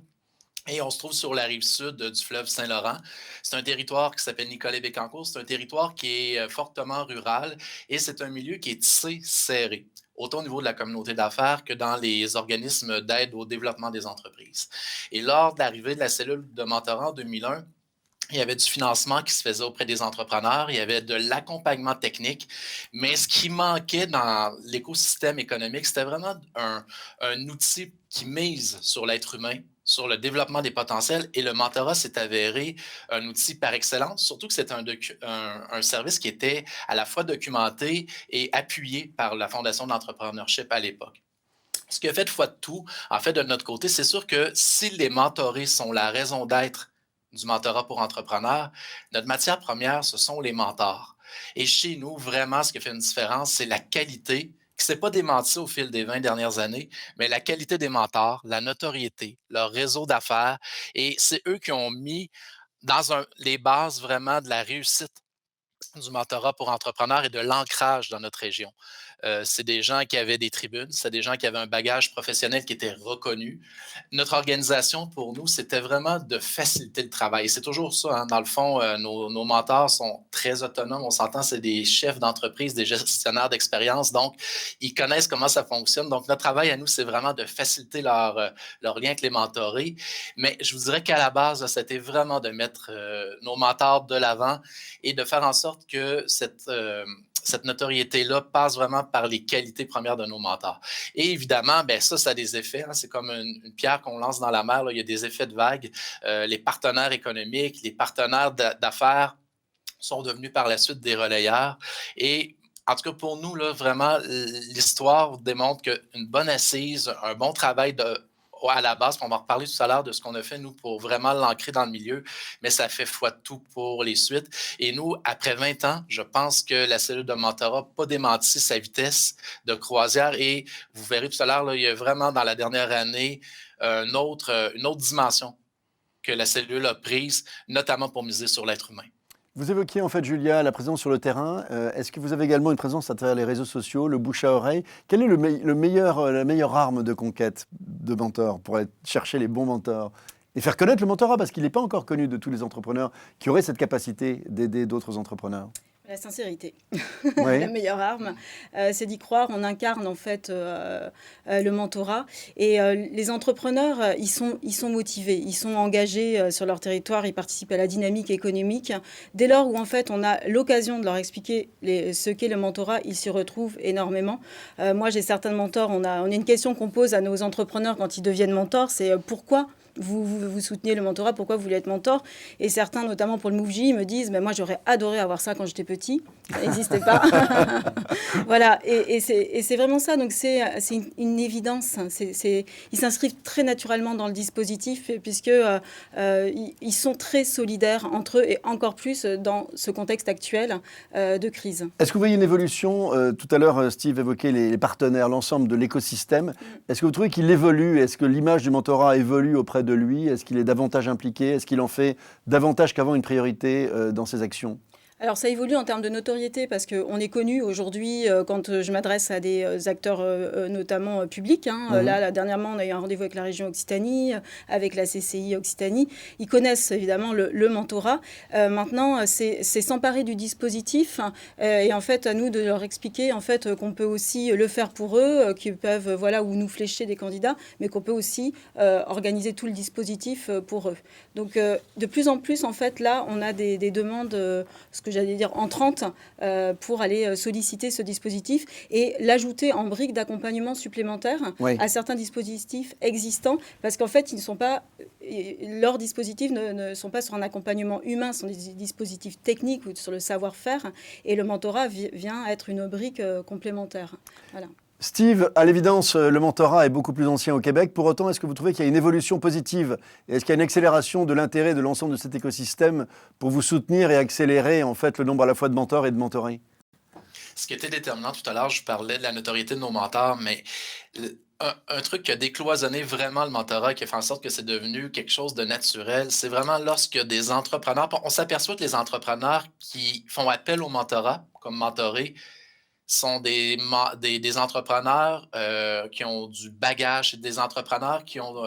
Et on se trouve sur la rive sud du fleuve Saint-Laurent. C'est un territoire qui s'appelle Nicolet-Bécancour. C'est un territoire qui est fortement rural et c'est un milieu qui est tissé, serré, autant au niveau de la communauté d'affaires que dans les organismes d'aide au développement des entreprises. Et lors de l'arrivée de la cellule de mentorat en 2001, il y avait du financement qui se faisait auprès des entrepreneurs, il y avait de l'accompagnement technique, mais ce qui manquait dans l'écosystème économique, c'était vraiment un outil qui mise sur l'être humain, sur le développement des potentiels, et le mentorat s'est avéré un outil par excellence, surtout que c'était un service qui était à la fois documenté et appuyé par la Fondation d'entrepreneurship à l'époque. Ce qui a fait foi de tout, en fait, de notre côté, c'est sûr que si les mentorés sont la raison d'être du mentorat pour entrepreneurs, notre matière première, ce sont les mentors. Et chez nous, vraiment, ce qui fait une différence, c'est la qualité, qui ne s'est pas démentie au fil des 20 dernières années, mais la qualité des mentors, la notoriété, leur réseau d'affaires, et c'est eux qui ont mis les bases vraiment de la réussite du mentorat pour entrepreneurs et de l'ancrage dans notre région. C'est des gens qui avaient des tribunes, c'est des gens qui avaient un bagage professionnel qui était reconnu. Notre organisation, pour nous, c'était vraiment de faciliter le travail. C'est toujours ça, hein. Dans le fond, nos mentors sont très autonomes. On s'entend, c'est des chefs d'entreprise, des gestionnaires d'expérience, donc ils connaissent comment ça fonctionne. Donc, notre travail à nous, c'est vraiment de faciliter leur lien avec les mentorés. Mais je vous dirais qu'à la base, c'était vraiment de mettre nos mentors de l'avant et de faire en sorte que cette notoriété-là passe vraiment par les qualités premières de nos mentors. Et évidemment, ben ça a des effets. Hein. C'est comme une pierre qu'on lance dans la mer. Là. Il y a des effets de vague. Les partenaires économiques, les partenaires d'affaires sont devenus par la suite des relayeurs. Et en tout cas, pour nous, là, vraiment, l'histoire démontre qu'une bonne assise, un bon travail à la base, on va en reparler tout à l'heure de ce qu'on a fait, nous, pour vraiment l'ancrer dans le milieu, mais ça fait foi de tout pour les suites. Et nous, après 20 ans, je pense que la cellule de mentorat n'a pas démenti sa vitesse de croisière et vous verrez tout à l'heure, là, il y a vraiment dans la dernière année une autre dimension que la cellule a prise, notamment pour miser sur l'être humain. Vous évoquiez en fait, Julia, la présence sur le terrain. Est-ce que vous avez également une présence à travers les réseaux sociaux, le bouche à oreille? Quelle est la meilleure arme de conquête de mentors pour chercher les bons mentors et faire connaître le mentorat? Parce qu'il n'est pas encore connu de tous les entrepreneurs qui auraient cette capacité d'aider d'autres entrepreneurs. La sincérité, Oui. la meilleure arme, c'est d'y croire. On incarne en fait le mentorat et les entrepreneurs, ils sont motivés, ils sont engagés sur leur territoire, ils participent à la dynamique économique. Dès lors où en fait on a l'occasion de leur expliquer ce qu'est le mentorat, ils s'y retrouvent énormément. Moi, j'ai certains mentors. On a une question qu'on pose à nos entrepreneurs quand ils deviennent mentors, c'est pourquoi vous soutenez le mentorat, pourquoi vous voulez être mentor? Et certains, notamment pour le MoveJ, me disent moi j'aurais adoré avoir ça quand j'étais petit, ça n'existait pas. Voilà, et c'est vraiment ça, donc c'est une évidence. Ils s'inscrivent très naturellement dans le dispositif puisque ils sont très solidaires entre eux et encore plus dans ce contexte actuel de crise. Est-ce que vous voyez une évolution? Tout à l'heure, Steve évoquait les partenaires, l'ensemble de l'écosystème. Est-ce que vous trouvez qu'il évolue? Est-ce que l'image du mentorat évolue auprès de lui? Est-ce qu'il est davantage impliqué? Est-ce qu'il en fait davantage qu'avant une priorité dans ses actions? Alors ça évolue en termes de notoriété parce qu'on est connu aujourd'hui quand je m'adresse à des acteurs notamment publics. Là, dernièrement, on a eu un rendez-vous avec la région Occitanie, avec la CCI Occitanie. Ils connaissent évidemment le mentorat. Maintenant, c'est s'emparer du dispositif et en fait, à nous de leur expliquer en fait qu'on peut aussi le faire pour eux, qu'ils peuvent ou nous flécher des candidats, mais qu'on peut aussi organiser tout le dispositif pour eux. Donc, de plus en plus, en fait, là, on a des demandes, ce que j'allais dire entrantes, pour aller solliciter ce dispositif et l'ajouter en brique d'accompagnement supplémentaire à certains dispositifs existants, parce qu'en fait, leurs dispositifs ne sont pas sur un accompagnement humain, ce sont des dispositifs techniques ou sur le savoir-faire, et le mentorat vient être une brique complémentaire. Voilà. Steve, à l'évidence, le mentorat est beaucoup plus ancien au Québec. Pour autant, est-ce que vous trouvez qu'il y a une évolution positive? Est-ce qu'il y a une accélération de l'intérêt de l'ensemble de cet écosystème pour vous soutenir et accélérer en fait le nombre à la fois de mentors et de mentorés? Ce qui était déterminant tout à l'heure, je parlais de la notoriété de nos mentors, mais un truc qui a décloisonné vraiment le mentorat, qui a fait en sorte que c'est devenu quelque chose de naturel, c'est vraiment lorsque des entrepreneurs, on s'aperçoit que les entrepreneurs qui font appel au mentorat, comme mentorés, sont des entrepreneurs qui ont du bagage, des entrepreneurs qui ont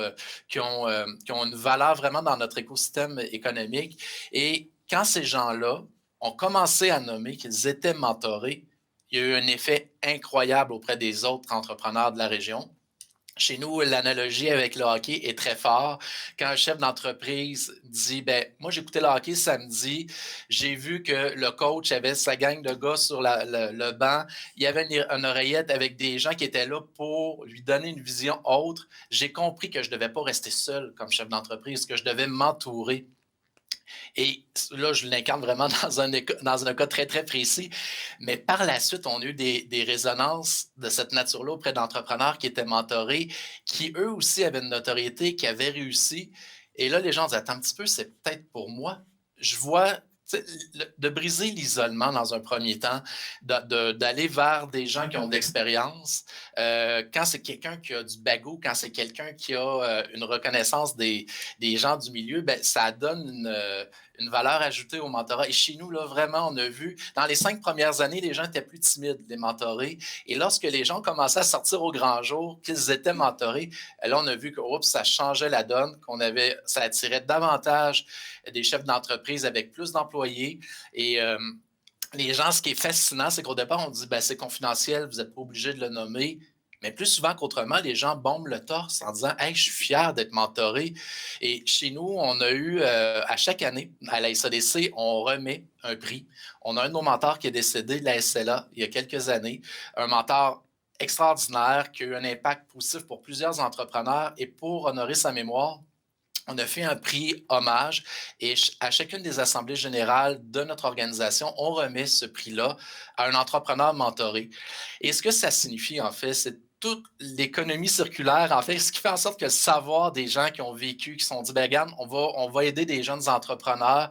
une valeur vraiment dans notre écosystème économique. Et quand ces gens-là ont commencé à nommer qu'ils étaient mentorés, il y a eu un effet incroyable auprès des autres entrepreneurs de la région. Chez nous, l'analogie avec le hockey est très forte. Quand un chef d'entreprise dit, ben, moi, j'ai écouté le hockey samedi, j'ai vu que le coach avait sa gang de gars sur le banc, il y avait une oreillette avec des gens qui étaient là pour lui donner une vision autre. J'ai compris que je ne devais pas rester seul comme chef d'entreprise, que je devais m'entourer. Et là, je l'incarne vraiment dans un cas très, très précis. Mais par la suite, on a eu des résonances de cette nature-là auprès d'entrepreneurs qui étaient mentorés, qui eux aussi avaient une notoriété, qui avaient réussi. Et là, les gens disent, attends un petit peu, c'est peut-être pour moi. Je vois de briser l'isolement dans un premier temps, d'aller vers des gens qui ont de l'expérience. Quand c'est quelqu'un qui a du bagot, quand c'est quelqu'un qui a une reconnaissance des gens du milieu, ben, ça donne une valeur ajoutée au mentorat. Et chez nous, là, vraiment, on a vu, dans les 5 premières années, les gens étaient plus timides, les mentorés. Et lorsque les gens commençaient à sortir au grand jour, qu'ils étaient mentorés, là, on a vu que ça changeait la donne, ça attirait davantage des chefs d'entreprise avec plus d'employés. Et les gens, ce qui est fascinant, c'est qu'au départ, on dit ben, c'est confidentiel, vous n'êtes pas obligé de le nommer. Mais plus souvent qu'autrement, les gens bombent le torse en disant « Hey, je suis fier d'être mentoré ». Et chez nous, on a eu, à chaque année, à la SADC, on remet un prix. On a un de nos mentors qui est décédé de la SLA il y a quelques années, un mentor extraordinaire qui a eu un impact positif pour plusieurs entrepreneurs. Et pour honorer sa mémoire, on a fait un prix hommage et à chacune des assemblées générales de notre organisation, on remet ce prix-là à un entrepreneur mentoré. Et ce que ça signifie, en fait, c'est toute l'économie circulaire, en fait, ce qui fait en sorte que le savoir des gens qui ont vécu, qui se sont dit, ben, regarde, on va aider des jeunes entrepreneurs,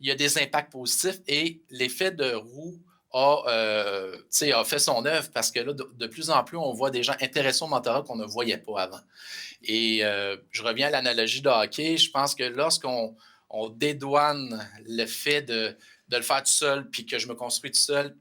il y a des impacts positifs et l'effet de roue a fait son œuvre parce que là, de plus en plus, on voit des gens intéressés au mentorat qu'on ne voyait pas avant. Et je reviens à l'analogie de hockey. Je pense que lorsqu'on dédouane le fait de le faire tout seul puis que je me construis tout seul,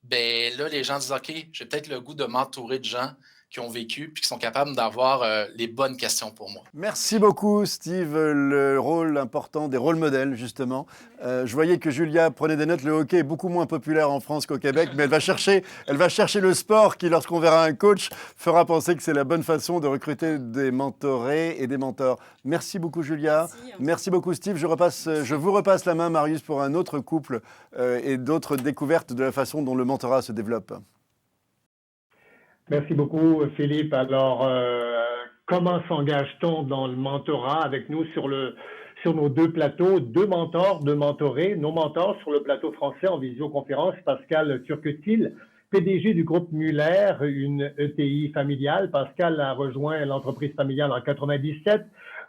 ben là, les gens disent « OK, j'ai peut-être le goût de m'entourer de gens qui ont vécu puis qui sont capables d'avoir les bonnes questions pour moi. » Merci beaucoup, Steve. Le rôle important des rôles modèles, justement. Je voyais que Julia prenait des notes. Le hockey est beaucoup moins populaire en France qu'au Québec, mais elle va chercher le sport qui, lorsqu'on verra un coach, fera penser que c'est la bonne façon de recruter des mentorés et des mentors. Merci beaucoup, Julia. Merci beaucoup, Steve. Je vous repasse la main, Marius, pour un autre couple et d'autres découvertes de la façon dont le mentorat se développe. Merci beaucoup, Philippe. Alors, comment s'engage-t-on dans le mentorat avec nous sur nos 2 plateaux, 2 mentors, 2 mentorés. Nos mentors sur le plateau français en visioconférence, Pascal Turquetil, PDG du groupe Muller, une ETI familiale. Pascal a rejoint l'entreprise familiale en 97,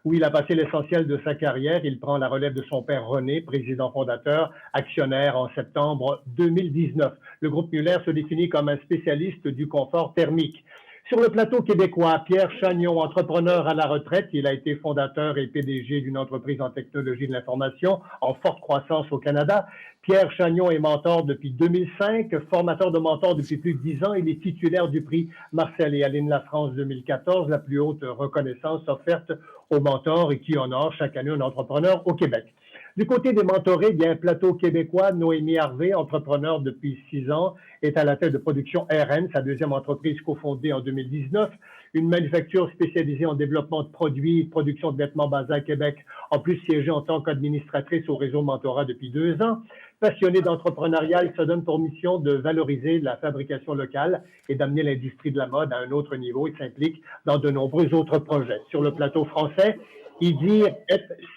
où il a passé l'essentiel de sa carrière. Il prend la relève de son père René, président fondateur, actionnaire en septembre 2019. Le groupe Muller se définit comme un spécialiste du confort thermique. Sur le plateau québécois, Pierre Chagnon, entrepreneur à la retraite, il a été fondateur et PDG d'une entreprise en technologie de l'information en forte croissance au Canada. Pierre Chagnon est mentor depuis 2005, formateur de mentors depuis plus de 10 ans. Il est titulaire du prix Marcel et Aline Lafrance 2014, la plus haute reconnaissance offerte aux mentors et qui honore chaque année un entrepreneur au Québec. Du côté des mentorés, il y a un plateau québécois. Noémie Harvey, entrepreneur depuis 6 ans, est à la tête de Production RN, sa deuxième entreprise cofondée en 2019, une manufacture spécialisée en développement de produits, production de vêtements basés à Québec, en plus siégée en tant qu'administratrice au réseau mentorat depuis 2 ans. Passionnée d'entrepreneuriat, elle se donne pour mission de valoriser la fabrication locale et d'amener l'industrie de la mode à un autre niveau. Il s'implique dans de nombreux autres projets. Sur le plateau français, Idir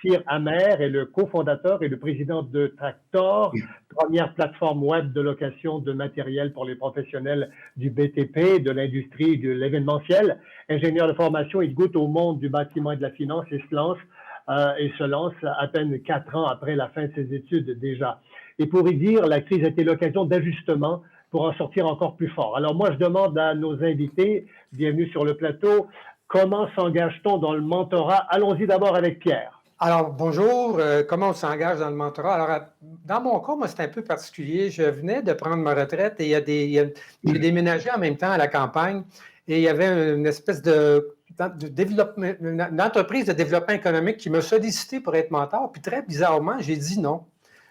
Sir Amer est le cofondateur et le président de Tractor, première plateforme web de location de matériel pour les professionnels du BTP, de l'industrie de l'événementiel. Ingénieur de formation, il goûte au monde du bâtiment et de la finance et se lance à peine 4 ans après la fin de ses études déjà. Et pour y dire, la crise a été l'occasion d'ajustement pour en sortir encore plus fort. Alors moi, je demande à nos invités, bienvenue sur le plateau, comment s'engage-t-on dans le mentorat? Allons-y d'abord avec Pierre. Alors, bonjour. Comment on s'engage dans le mentorat? Alors, dans mon cas, moi, c'est un peu particulier. Je venais de prendre ma retraite et j'ai déménagé en même temps à la campagne et il y avait une espèce de développement, une entreprise de développement économique qui m'a sollicité pour être mentor. Puis très bizarrement, j'ai dit non.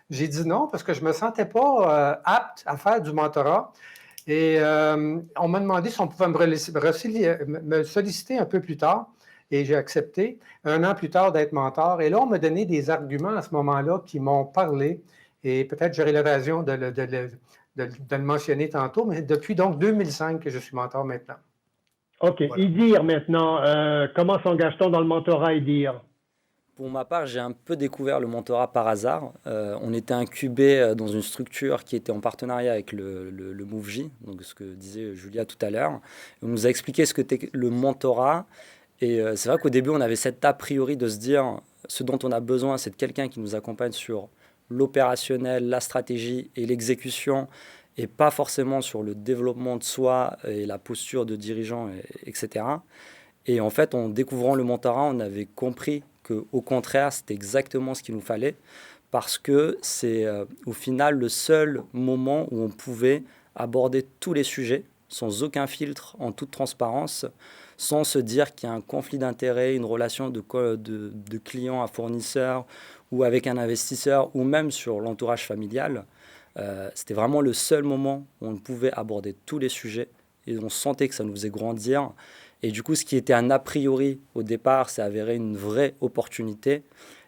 J'ai dit non parce que je ne me sentais pas apte à faire du mentorat. Et on m'a demandé si on pouvait me solliciter un peu plus tard. Et j'ai accepté, 1 an plus tard, d'être mentor. Et là, on m'a donné des arguments à ce moment-là qui m'ont parlé. Et peut-être j'aurai l'occasion de le mentionner tantôt. Mais depuis donc 2005 que je suis mentor maintenant. OK. Voilà. Idir maintenant, comment s'engage-t-on dans le mentorat, Idir? Pour ma part, j'ai un peu découvert le mentorat par hasard. On était incubé dans une structure qui était en partenariat avec le MoveJ, donc ce que disait Julia tout à l'heure. On nous a expliqué ce que était le mentorat. Et c'est vrai qu'au début, on avait cet a priori de se dire ce dont on a besoin, c'est de quelqu'un qui nous accompagne sur l'opérationnel, la stratégie et l'exécution, et pas forcément sur le développement de soi et la posture de dirigeant, etc. Et en fait, en découvrant le mentorat, on avait compris qu'au contraire, c'était exactement ce qu'il nous fallait, parce que c'est au final le seul moment où on pouvait aborder tous les sujets sans aucun filtre, en toute transparence, sans se dire qu'il y a un conflit d'intérêts, une relation de client à fournisseur ou avec un investisseur ou même sur l'entourage familial. C'était vraiment le seul moment où on pouvait aborder tous les sujets et on sentait que ça nous faisait grandir. Et du coup, ce qui était un a priori au départ, s'est avéré une vraie opportunité.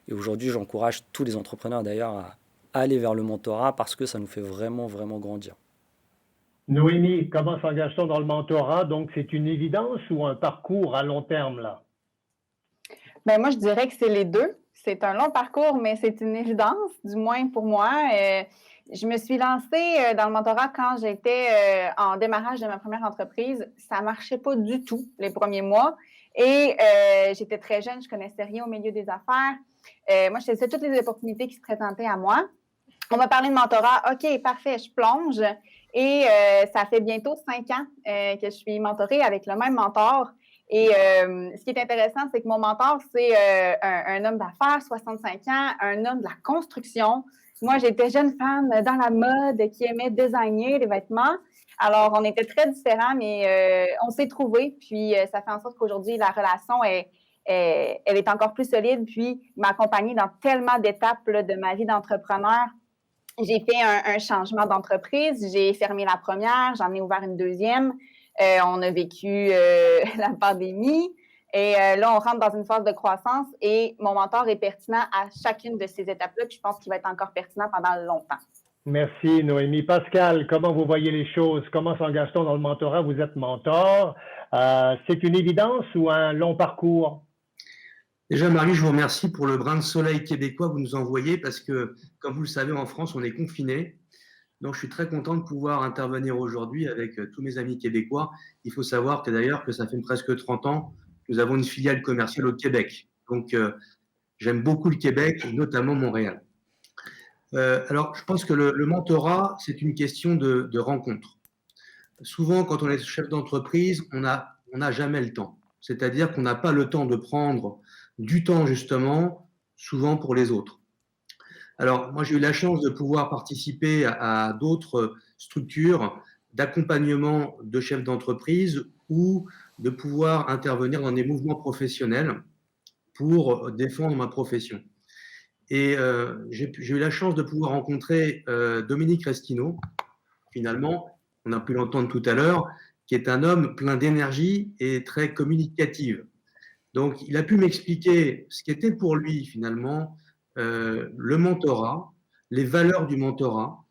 Et aujourd'hui, j'encourage tous les entrepreneurs d'ailleurs à aller vers le mentorat parce que ça nous fait vraiment, vraiment grandir. Noémie, comment s'engage-t-on dans le mentorat? Donc, c'est une évidence ou un parcours à long terme, là? Bien, moi, je dirais que c'est les deux. C'est un long parcours, mais c'est une évidence, du moins pour moi. Je me suis lancée dans le mentorat quand j'étais en démarrage de ma première entreprise. Ça ne marchait pas du tout les premiers mois. Et j'étais très jeune, je ne connaissais rien au milieu des affaires. Moi, je saisissais toutes les opportunités qui se présentaient à moi. On m'a parlé de mentorat. OK, parfait, je plonge. Et ça fait bientôt 5 ans que je suis mentorée avec le même mentor. Et ce qui est intéressant, c'est que mon mentor, c'est un homme d'affaires, 65 ans, un homme de la construction. Moi, j'étais jeune femme dans la mode qui aimait designer les vêtements. Alors, on était très différents, mais on s'est trouvés. Puis, ça fait en sorte qu'aujourd'hui, la relation elle est encore plus solide. Puis, il m'a accompagnée dans tellement d'étapes de ma vie d'entrepreneur. J'ai fait un changement d'entreprise. J'ai fermé la première, j'en ai ouvert une deuxième. On a vécu la pandémie. Et là, on rentre dans une phase de croissance et mon mentor est pertinent à chacune de ces étapes-là. Puis je pense qu'il va être encore pertinent pendant longtemps. Merci, Noémie. Pascal, comment vous voyez les choses? Comment s'engage-t-on dans le mentorat? Vous êtes mentor. C'est une évidence ou un long parcours? Déjà, Marie, je vous remercie pour le brin de soleil québécois que vous nous envoyez parce que, comme vous le savez, en France, on est confinés. Donc, je suis très content de pouvoir intervenir aujourd'hui avec tous mes amis québécois. Il faut savoir que d'ailleurs, que ça fait presque 30 ans que nous avons une filiale commerciale au Québec. Donc, j'aime beaucoup le Québec, notamment Montréal. Alors, je pense que le mentorat, c'est une question de rencontre. Souvent, quand on est chef d'entreprise, on n'a jamais le temps. C'est-à-dire qu'on n'a pas le temps de prendre du temps, justement, souvent pour les autres. Alors, moi, j'ai eu la chance de pouvoir participer à d'autres structures d'accompagnement de chefs d'entreprise ou de pouvoir intervenir dans des mouvements professionnels pour défendre ma profession. Et j'ai eu la chance de pouvoir rencontrer Dominique Restineau, finalement, on a pu l'entendre tout à l'heure, qui est un homme plein d'énergie et très communicatif. Donc, il a pu m'expliquer ce qu'était pour lui, finalement, le mentorat, les valeurs du mentorat,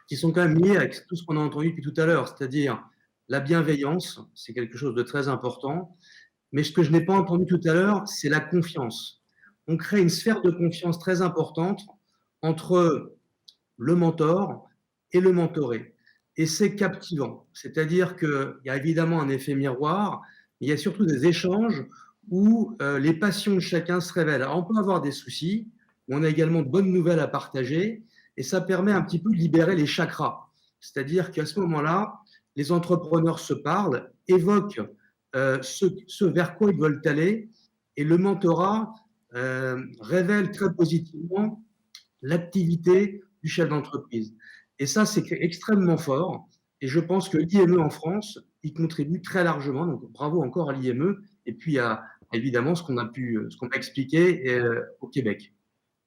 qui sont quand même liées avec tout ce qu'on a entendu depuis tout à l'heure, c'est-à-dire la bienveillance, c'est quelque chose de très important, mais ce que je n'ai pas entendu tout à l'heure, c'est la confiance. On crée une sphère de confiance très importante entre le mentor et le mentoré. Et c'est captivant, c'est-à-dire qu'il y a évidemment un effet miroir, mais il y a surtout des échanges où les passions de chacun se révèlent. Alors, on peut avoir des soucis, mais on a également de bonnes nouvelles à partager, et ça permet un petit peu de libérer les chakras. C'est-à-dire qu'à ce moment-là, les entrepreneurs se parlent, évoquent ce vers quoi ils veulent aller, et le mentorat révèle très positivement l'activité du chef d'entreprise. Et ça, c'est extrêmement fort. Et je pense que l'IME en France y contribue très largement. Donc, bravo encore à l'IME. Et puis, évidemment, ce qu'on a expliqué au Québec.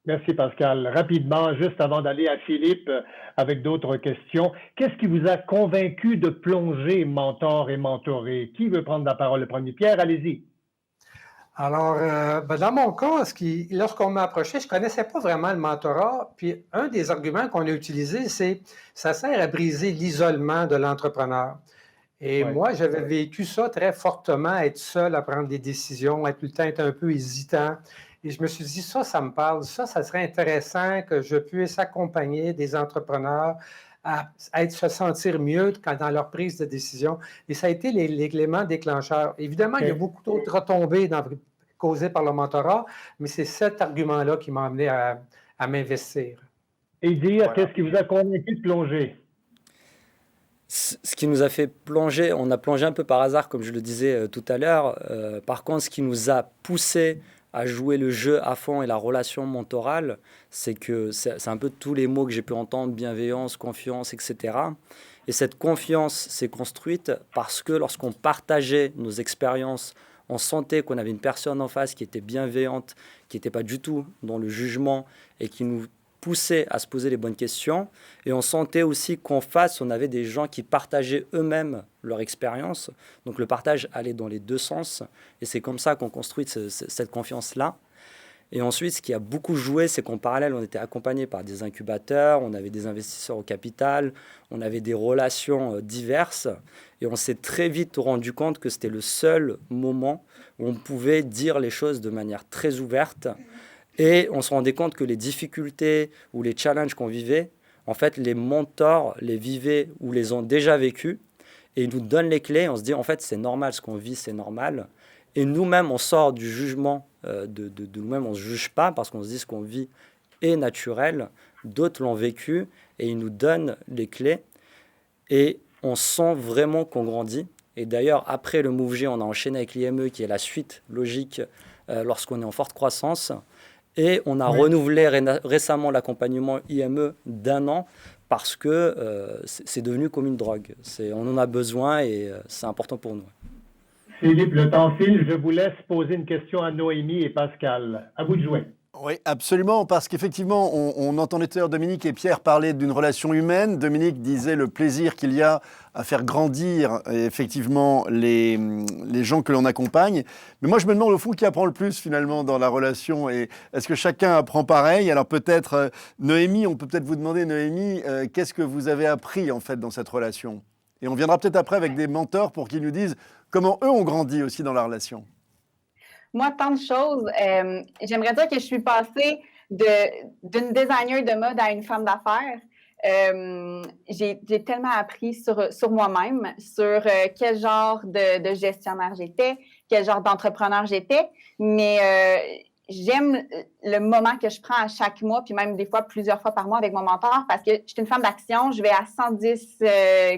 Merci Pascal. Rapidement, juste avant d'aller à Philippe avec d'autres questions, qu'est-ce qui vous a convaincu de plonger mentor et mentoré? Qui veut prendre la parole le premier? Pierre, allez-y. Alors, dans mon cas, lorsqu'on m'a approché, je ne connaissais pas vraiment le mentorat. Puis, un des arguments qu'on a utilisé, c'est ça sert à briser l'isolement de l'entrepreneur. Et moi, j'avais vécu ça très fortement, être seul à prendre des décisions, être tout le temps être un peu hésitant. Et je me suis dit, ça me parle. Ça serait intéressant que je puisse accompagner des entrepreneurs à se sentir mieux dans leur prise de décision. Et ça a été l'élément déclencheur. Évidemment, il y a beaucoup d'autres retombées causées par le mentorat, mais c'est cet argument-là qui m'a amené à m'investir. Et dire, qu'est-ce qui vous a convaincu de plonger? Ce qui nous a fait plonger, on a plongé un peu par hasard, comme je le disais tout à l'heure. Par contre, ce qui nous a poussé à jouer le jeu à fond et la relation mentorale, c'est que c'est un peu tous les mots que j'ai pu entendre, bienveillance, confiance, etc. Et cette confiance s'est construite parce que lorsqu'on partageait nos expériences, on sentait qu'on avait une personne en face qui était bienveillante, qui n'était pas du tout dans le jugement et qui nous poussait à se poser les bonnes questions. Et on sentait aussi qu'en face, on avait des gens qui partageaient eux-mêmes leur expérience. Donc le partage allait dans les deux sens. Et c'est comme ça qu'on construit cette confiance-là. Et ensuite, ce qui a beaucoup joué, c'est qu'en parallèle, on était accompagné par des incubateurs, on avait des investisseurs au capital, on avait des relations diverses. Et on s'est très vite rendu compte que c'était le seul moment où on pouvait dire les choses de manière très ouverte. Et on se rendait compte que les difficultés ou les challenges qu'on vivait, en fait, les mentors les vivaient ou les ont déjà vécus. Et ils nous donnent les clés. On se dit, en fait, c'est normal, ce qu'on vit, c'est normal. Et nous-mêmes, on sort du jugement de nous-mêmes. On ne se juge pas parce qu'on se dit ce qu'on vit est naturel. D'autres l'ont vécu et ils nous donnent les clés. Et on sent vraiment qu'on grandit. Et d'ailleurs, après le MoveG, on a enchaîné avec l'IME, qui est la suite logique lorsqu'on est en forte croissance. Et on a renouvelé récemment l'accompagnement IME d'1 an parce que c'est devenu comme une drogue. On en a besoin et c'est important pour nous. Philippe, le temps file. Je vous laisse poser une question à Noémie et Pascal. À vous de jouer. Oui, absolument, parce qu'effectivement, on entendait tout à l'heure Dominique et Pierre parler d'une relation humaine. Dominique disait le plaisir qu'il y a à faire grandir effectivement les gens que l'on accompagne. Mais moi, je me demande au fond qui apprend le plus finalement dans la relation. Et est-ce que chacun apprend pareil? Alors peut-être, Noémie, on peut peut-être vous demander, Noémie, qu'est-ce que vous avez appris en fait dans cette relation? Et on viendra peut-être après avec des mentors pour qu'ils nous disent comment eux ont grandi aussi dans la relation. Moi, tant de choses. J'aimerais dire que je suis passée d'une designer de mode à une femme d'affaires. J'ai tellement appris sur moi-même, sur quel genre de gestionnaire j'étais, quel genre d'entrepreneur j'étais. Mais j'aime le moment que je prends à chaque mois, puis même des fois plusieurs fois par mois avec mon mentor, parce que je suis une femme d'action, je vais à 110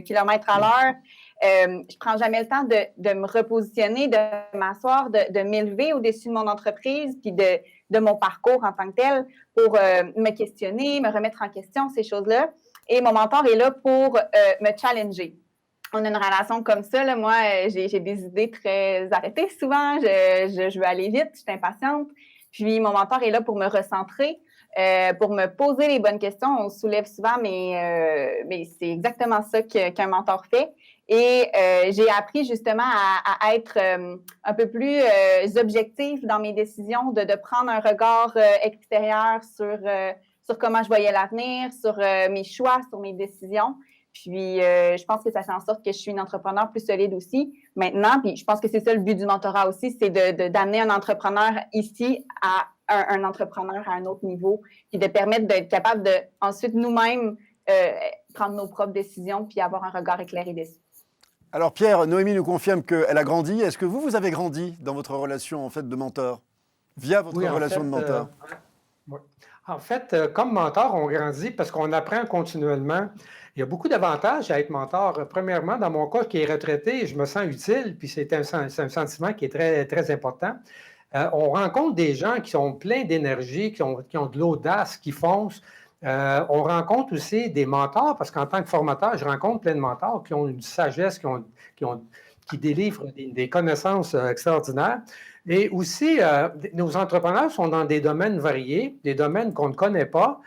km à l'heure. Je prends jamais le temps de me repositionner, de m'asseoir, de m'élever au-dessus de mon entreprise, puis de mon parcours en tant que tel pour me questionner, me remettre en question, ces choses-là. Et mon mentor est là pour me challenger. On a une relation comme ça. Là. Moi, j'ai des idées très arrêtées souvent. Je veux aller vite, je suis impatiente. Puis mon mentor est là pour me recentrer, pour me poser les bonnes questions. On se soulève souvent, mais c'est exactement ça qu'un mentor fait. Et j'ai appris justement à être un peu plus objective dans mes décisions, de prendre un regard extérieur sur comment je voyais l'avenir, sur mes choix, sur mes décisions. Puis, je pense que ça fait en sorte que je suis une entrepreneur plus solide aussi maintenant. Puis, je pense que c'est ça le but du mentorat aussi, c'est d'amener un entrepreneur ici à un entrepreneur à un autre niveau, puis de permettre d'être capable de ensuite nous-mêmes prendre nos propres décisions puis avoir un regard éclairé dessus. Alors Pierre, Noémie nous confirme qu'elle a grandi. Est-ce que vous avez grandi dans votre relation en fait de mentor, via votre relation de mentor? Oui. En fait, comme mentor, on grandit parce qu'on apprend continuellement. Il y a beaucoup d'avantages à être mentor. Premièrement, dans mon cas qui est retraité, je me sens utile, puis c'est un sentiment qui est très, très important. On rencontre des gens qui sont pleins d'énergie, qui ont de l'audace, qui foncent. On rencontre aussi des mentors, parce qu'en tant que formateur, je rencontre plein de mentors qui ont une sagesse, qui délivrent des connaissances extraordinaires. Et aussi, nos entrepreneurs sont dans des domaines variés, des domaines qu'on ne connaît pas.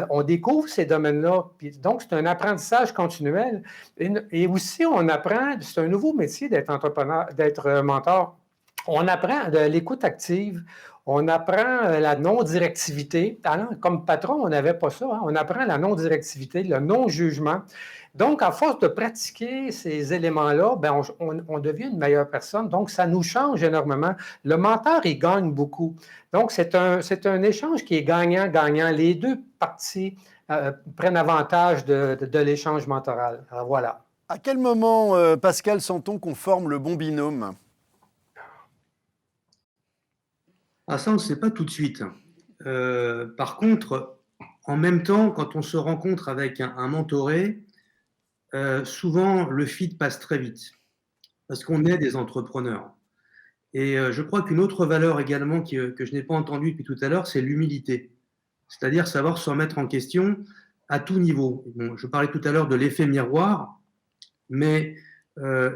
On découvre ces domaines-là. Donc, c'est un apprentissage continuel. Et aussi, on apprend, c'est un nouveau métier d'être entrepreneur, d'être mentor. On apprend de l'écoute active, on apprend la non-directivité. Comme patron, on n'avait pas ça. On apprend la non-directivité, le non-jugement. Donc, à force de pratiquer ces éléments-là, on devient une meilleure personne. Donc, ça nous change énormément. Le mentor, il gagne beaucoup. Donc, c'est un échange qui est gagnant-gagnant. Les deux parties prennent avantage de l'échange mentoral. Alors, voilà. À quel moment, Pascal, sent-on qu'on forme le bon binôme? Ah, ça, on ne sait pas tout de suite. Par contre, en même temps, quand on se rencontre avec un mentoré, souvent le fit passe très vite parce qu'on est des entrepreneurs. Et je crois qu'une autre valeur également que je n'ai pas entendue depuis tout à l'heure, c'est l'humilité. C'est-à-dire savoir se remettre en question à tout niveau. Bon, je parlais tout à l'heure de l'effet miroir, mais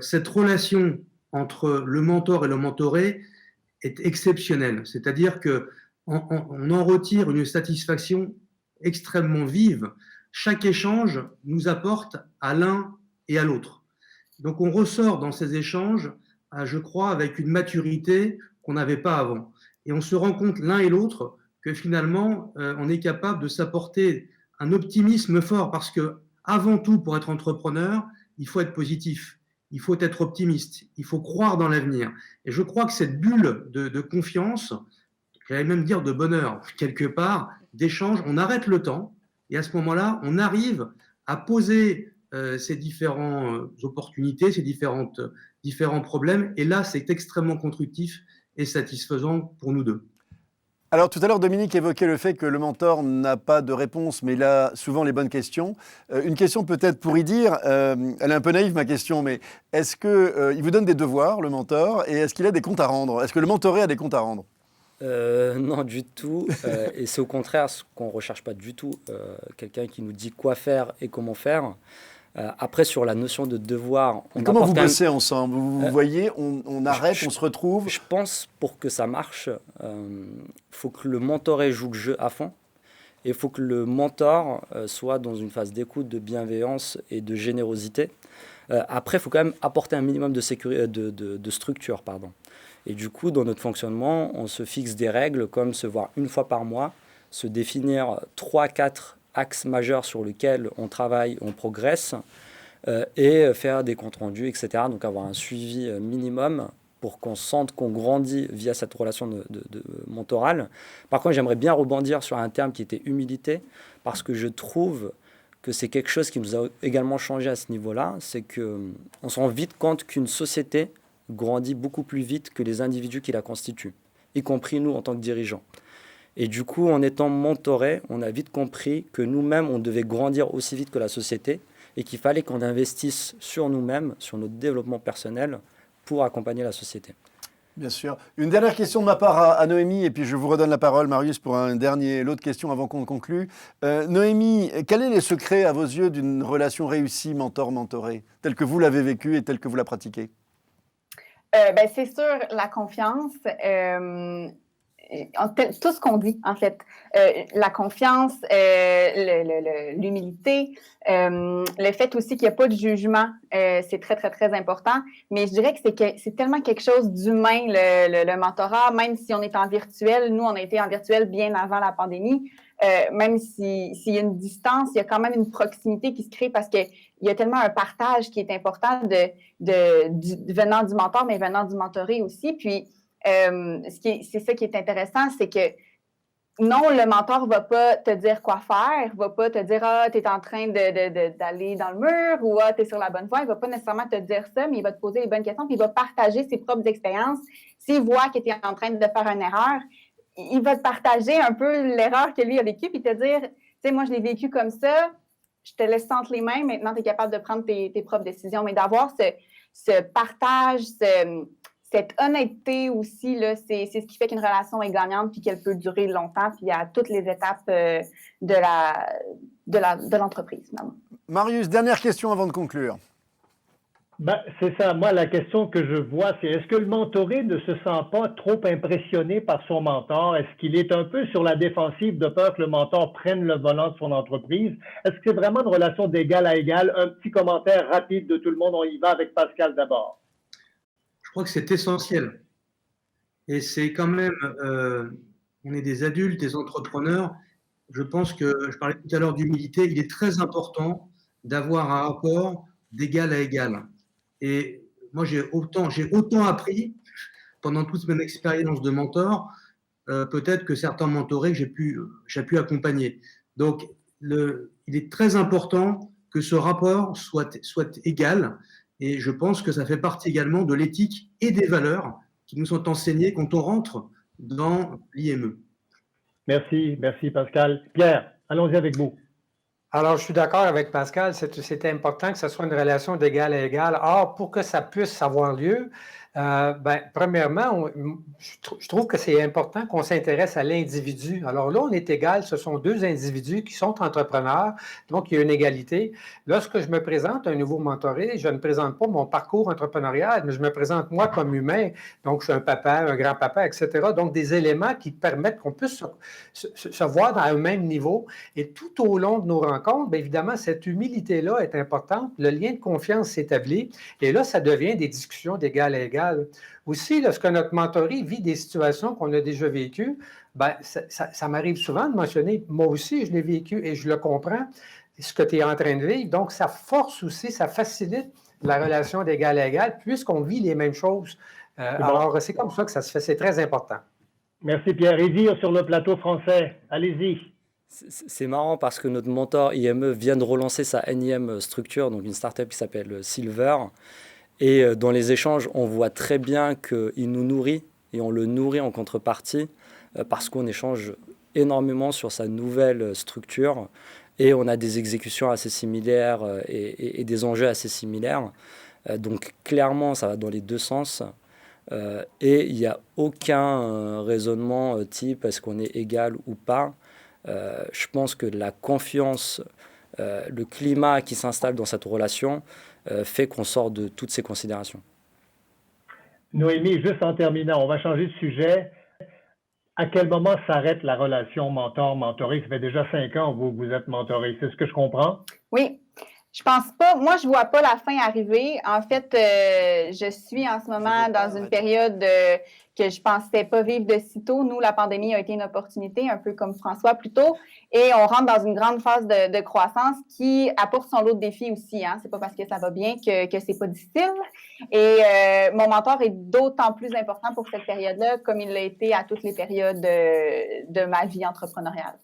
cette relation entre le mentor et le mentoré est exceptionnelle. C'est-à-dire qu'on en retire une satisfaction extrêmement vive. Chaque échange nous apporte à l'un et à l'autre. Donc on ressort dans ces échanges, je crois, avec une maturité qu'on n'avait pas avant. Et on se rend compte l'un et l'autre que finalement, on est capable de s'apporter un optimisme fort parce que, avant tout, pour être entrepreneur, il faut être positif. Il faut être optimiste, il faut croire dans l'avenir. Et je crois que cette bulle de confiance, j'allais même dire de bonheur, quelque part, d'échange, on arrête le temps et à ce moment-là, on arrive à poser ces différentes opportunités, ces différents problèmes. Et là, c'est extrêmement constructif et satisfaisant pour nous deux. Alors tout à l'heure, Dominique évoquait le fait que le mentor n'a pas de réponse, mais il a souvent les bonnes questions. Une question peut-être pour y dire, elle est un peu naïve ma question, mais est-ce qu'il vous donne des devoirs, le mentor, et est-ce qu'il a des comptes à rendre? Est-ce que le mentoré a des comptes à rendre? Non, du tout. Et c'est au contraire ce qu'on ne recherche pas du tout. Quelqu'un qui nous dit quoi faire et comment faire. Après, sur la notion de devoir... Comment vous bossez ensemble? Vous voyez, on arrête, on se retrouve? Je pense, pour que ça marche, faut que le mentoré joue le jeu à fond. Et il faut que le mentor soit dans une phase d'écoute, de bienveillance et de générosité. Après, il faut quand même apporter un minimum de structure. Et du coup, dans notre fonctionnement, on se fixe des règles comme se voir une fois par mois, se définir 3-4 axes majeurs sur lesquels on travaille, on progresse, et faire des comptes rendus, etc. Donc avoir un suivi minimum pour qu'on sente qu'on grandit via cette relation de mentorale. Par contre, j'aimerais bien rebondir sur un terme qui était humilité, parce que je trouve que c'est quelque chose qui nous a également changé à ce niveau-là, c'est qu'on se rend vite compte qu'une société grandit beaucoup plus vite que les individus qui la constituent, y compris nous en tant que dirigeants. Et du coup, en étant mentoré, on a vite compris que nous-mêmes, on devait grandir aussi vite que la société et qu'il fallait qu'on investisse sur nous-mêmes, sur notre développement personnel pour accompagner la société. Bien sûr. Une dernière question de ma part à Noémie, et puis je vous redonne la parole, Marius, pour l'autre question avant qu'on conclue. Noémie, quels sont les secrets à vos yeux d'une relation réussie mentor-mentoré, telle que vous l'avez vécue et telle que vous la pratiquez? C'est sûr, la confiance. Tout ce qu'on dit, en fait. La confiance, l'humilité, le fait aussi qu'il n'y a pas de jugement, c'est très, très, très important. Mais je dirais que c'est tellement quelque chose d'humain, le mentorat, même si on est en virtuel. Nous, on a été en virtuel bien avant la pandémie. Même s'il y a une distance, il y a quand même une proximité qui se crée parce qu'il y a tellement un partage qui est important venant du mentor, mais venant du mentoré aussi. Puis, c'est ça qui est intéressant, c'est que non, le mentor ne va pas te dire quoi faire, ne va pas te dire « Ah, tu es en train d'aller dans le mur » ou « Ah, tu es sur la bonne voie ». Il ne va pas nécessairement te dire ça, mais il va te poser les bonnes questions, puis il va partager ses propres expériences. S'il voit que tu es en train de faire une erreur, il va te partager un peu l'erreur que lui a vécue, puis te dire, tu sais, moi, je l'ai vécu comme ça, je te laisse entre les mains, maintenant, tu es capable de prendre tes propres décisions. Mais d'avoir ce partage, cette honnêteté aussi, là, c'est ce qui fait qu'une relation est gagnante puis qu'elle peut durer longtemps puis à toutes les étapes de l'entreprise. Marius, dernière question avant de conclure. Ben, c'est ça. Moi, la question que je vois, c'est est-ce que le mentoré ne se sent pas trop impressionné par son mentor? Est-ce qu'il est un peu sur la défensive de peur que le mentor prenne le volant de son entreprise? Est-ce que c'est vraiment une relation d'égal à égal? Un petit commentaire rapide de tout le monde. On y va avec Pascal d'abord. Je crois que c'est essentiel. Et c'est quand même, on est des adultes, des entrepreneurs. Je pense que, je parlais tout à l'heure d'humilité, il est très important d'avoir un rapport d'égal à égal. Et moi, j'ai autant appris pendant toute mon expérience de mentor, peut-être que certains mentorés que j'ai pu accompagner. Donc, il est très important que ce rapport soit égal. Et je pense que ça fait partie également de l'éthique et des valeurs qui nous sont enseignées quand on rentre dans l'IME. Merci Pascal. Pierre, allons-y avec vous. Alors, je suis d'accord avec Pascal, c'est important que ce soit une relation d'égal à égal. Or, pour que ça puisse avoir lieu, premièrement, je trouve que c'est important qu'on s'intéresse à l'individu. Alors là, on est égal, ce sont deux individus qui sont entrepreneurs, donc il y a une égalité. Lorsque je me présente à un nouveau mentoré, je ne présente pas mon parcours entrepreneurial, mais je me présente moi comme humain. Donc, je suis un papa, un grand-papa, etc. Donc, des éléments qui permettent qu'on puisse se voir dans un même niveau. Et tout au long de nos rencontres, bien évidemment, cette humilité-là est importante. Le lien de confiance s'établit. Et là, ça devient des discussions d'égal à égal. Aussi, lorsque notre mentoré vit des situations qu'on a déjà vécues, ben, ça m'arrive souvent de mentionner, moi aussi, je l'ai vécu et je le comprends, ce que tu es en train de vivre. Donc, ça force aussi, ça facilite la relation d'égal à égal, puisqu'on vit les mêmes choses. Alors, c'est comme ça que ça se fait, c'est très important. Merci Pierre. Idir sur le plateau français, allez-y. C'est marrant parce que notre mentor IME vient de relancer sa énième structure, donc une startup qui s'appelle Silver. Et dans les échanges, on voit très bien qu'il nous nourrit et on le nourrit en contrepartie parce qu'on échange énormément sur sa nouvelle structure et on a des exécutions assez similaires et des enjeux assez similaires. Donc clairement, ça va dans les deux sens et il n'y a aucun raisonnement type est-ce qu'on est égal ou pas. Je pense que la confiance, le climat qui s'installe dans cette relation fait qu'on sort de toutes ces considérations. Noémie, juste en terminant, on va changer de sujet. À quel moment s'arrête la relation mentor-mentoré? Ça fait déjà 5 ans que vous êtes mentoré. C'est ce que je comprends? Oui. Je pense pas. Moi, je vois pas la fin arriver. En fait, je suis en ce moment dans une période que je pensais pas vivre de sitôt. Nous, la pandémie a été une opportunité, un peu comme François plus tôt, et on rentre dans une grande phase de croissance qui apporte son lot de défis aussi. Hein. C'est pas parce que ça va bien que c'est pas difficile. Et mon mentor est d'autant plus important pour cette période-là, comme il l'a été à toutes les périodes de ma vie entrepreneuriale.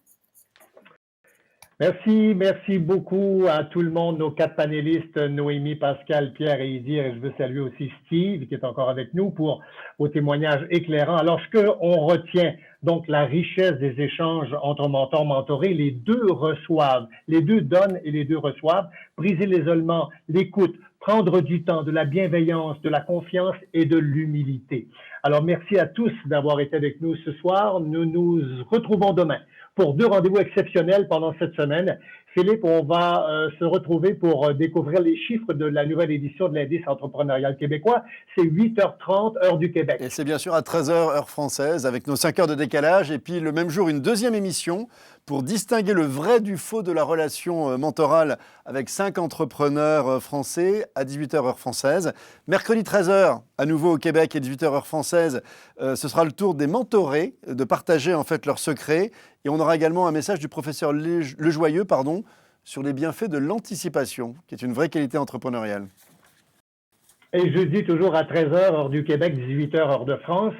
Merci beaucoup à tout le monde, nos 4 panélistes, Noémie, Pascal, Pierre et Idir. Et je veux saluer aussi Steve, qui est encore avec nous, pour vos témoignages éclairants. Alors, ce qu'on retient, donc la richesse des échanges entre mentors et mentorés, les deux reçoivent, les deux donnent et les deux reçoivent. Briser l'isolement, l'écoute, prendre du temps, de la bienveillance, de la confiance et de l'humilité. Alors, merci à tous d'avoir été avec nous ce soir. Nous nous retrouvons demain pour 2 rendez-vous exceptionnels pendant cette semaine. Philippe, on va se retrouver pour découvrir les chiffres de la nouvelle édition de l'indice entrepreneurial québécois. C'est 8h30, heure du Québec. Et c'est bien sûr à 13h, heure française, avec nos 5 heures de décalage. Et puis le même jour, une deuxième émission pour distinguer le vrai du faux de la relation mentorale avec 5 entrepreneurs français à 18h, heure française. Mercredi 13h, à nouveau au Québec et 18h, heure française, ce sera le tour des mentorés de partager en fait leurs secrets. Et on aura également un message du professeur Lejoyeux, sur les bienfaits de l'anticipation, qui est une vraie qualité entrepreneuriale. Et jeudi, toujours à 13h, heure du Québec, 18h, heure de France,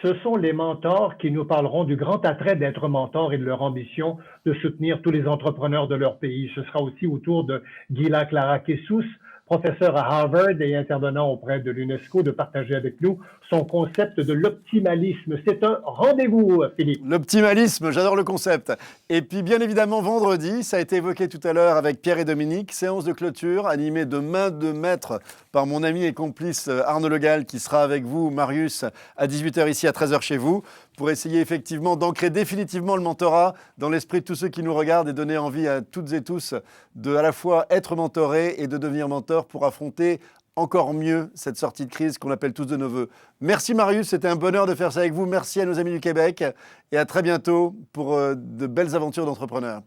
ce sont les mentors qui nous parleront du grand attrait d'être mentor et de leur ambition de soutenir tous les entrepreneurs de leur pays. Ce sera aussi autour de Gila Clara Kessous, professeur à Harvard et intervenant auprès de l'UNESCO, de partager avec nous son concept de l'optimalisme. C'est un rendez-vous, Philippe. L'optimalisme, j'adore le concept. Et puis bien évidemment, vendredi, ça a été évoqué tout à l'heure avec Pierre et Dominique, séance de clôture animée de main de maître par mon ami et complice Arnaud Le Gall qui sera avec vous, Marius, à 18h ici, à 13h chez vous, pour essayer effectivement d'ancrer définitivement le mentorat dans l'esprit de tous ceux qui nous regardent et donner envie à toutes et tous de à la fois être mentorés et de devenir mentors pour affronter encore mieux cette sortie de crise qu'on appelle tous de nos voeux. Merci Marius, c'était un bonheur de faire ça avec vous. Merci à nos amis du Québec et à très bientôt pour de belles aventures d'entrepreneurs.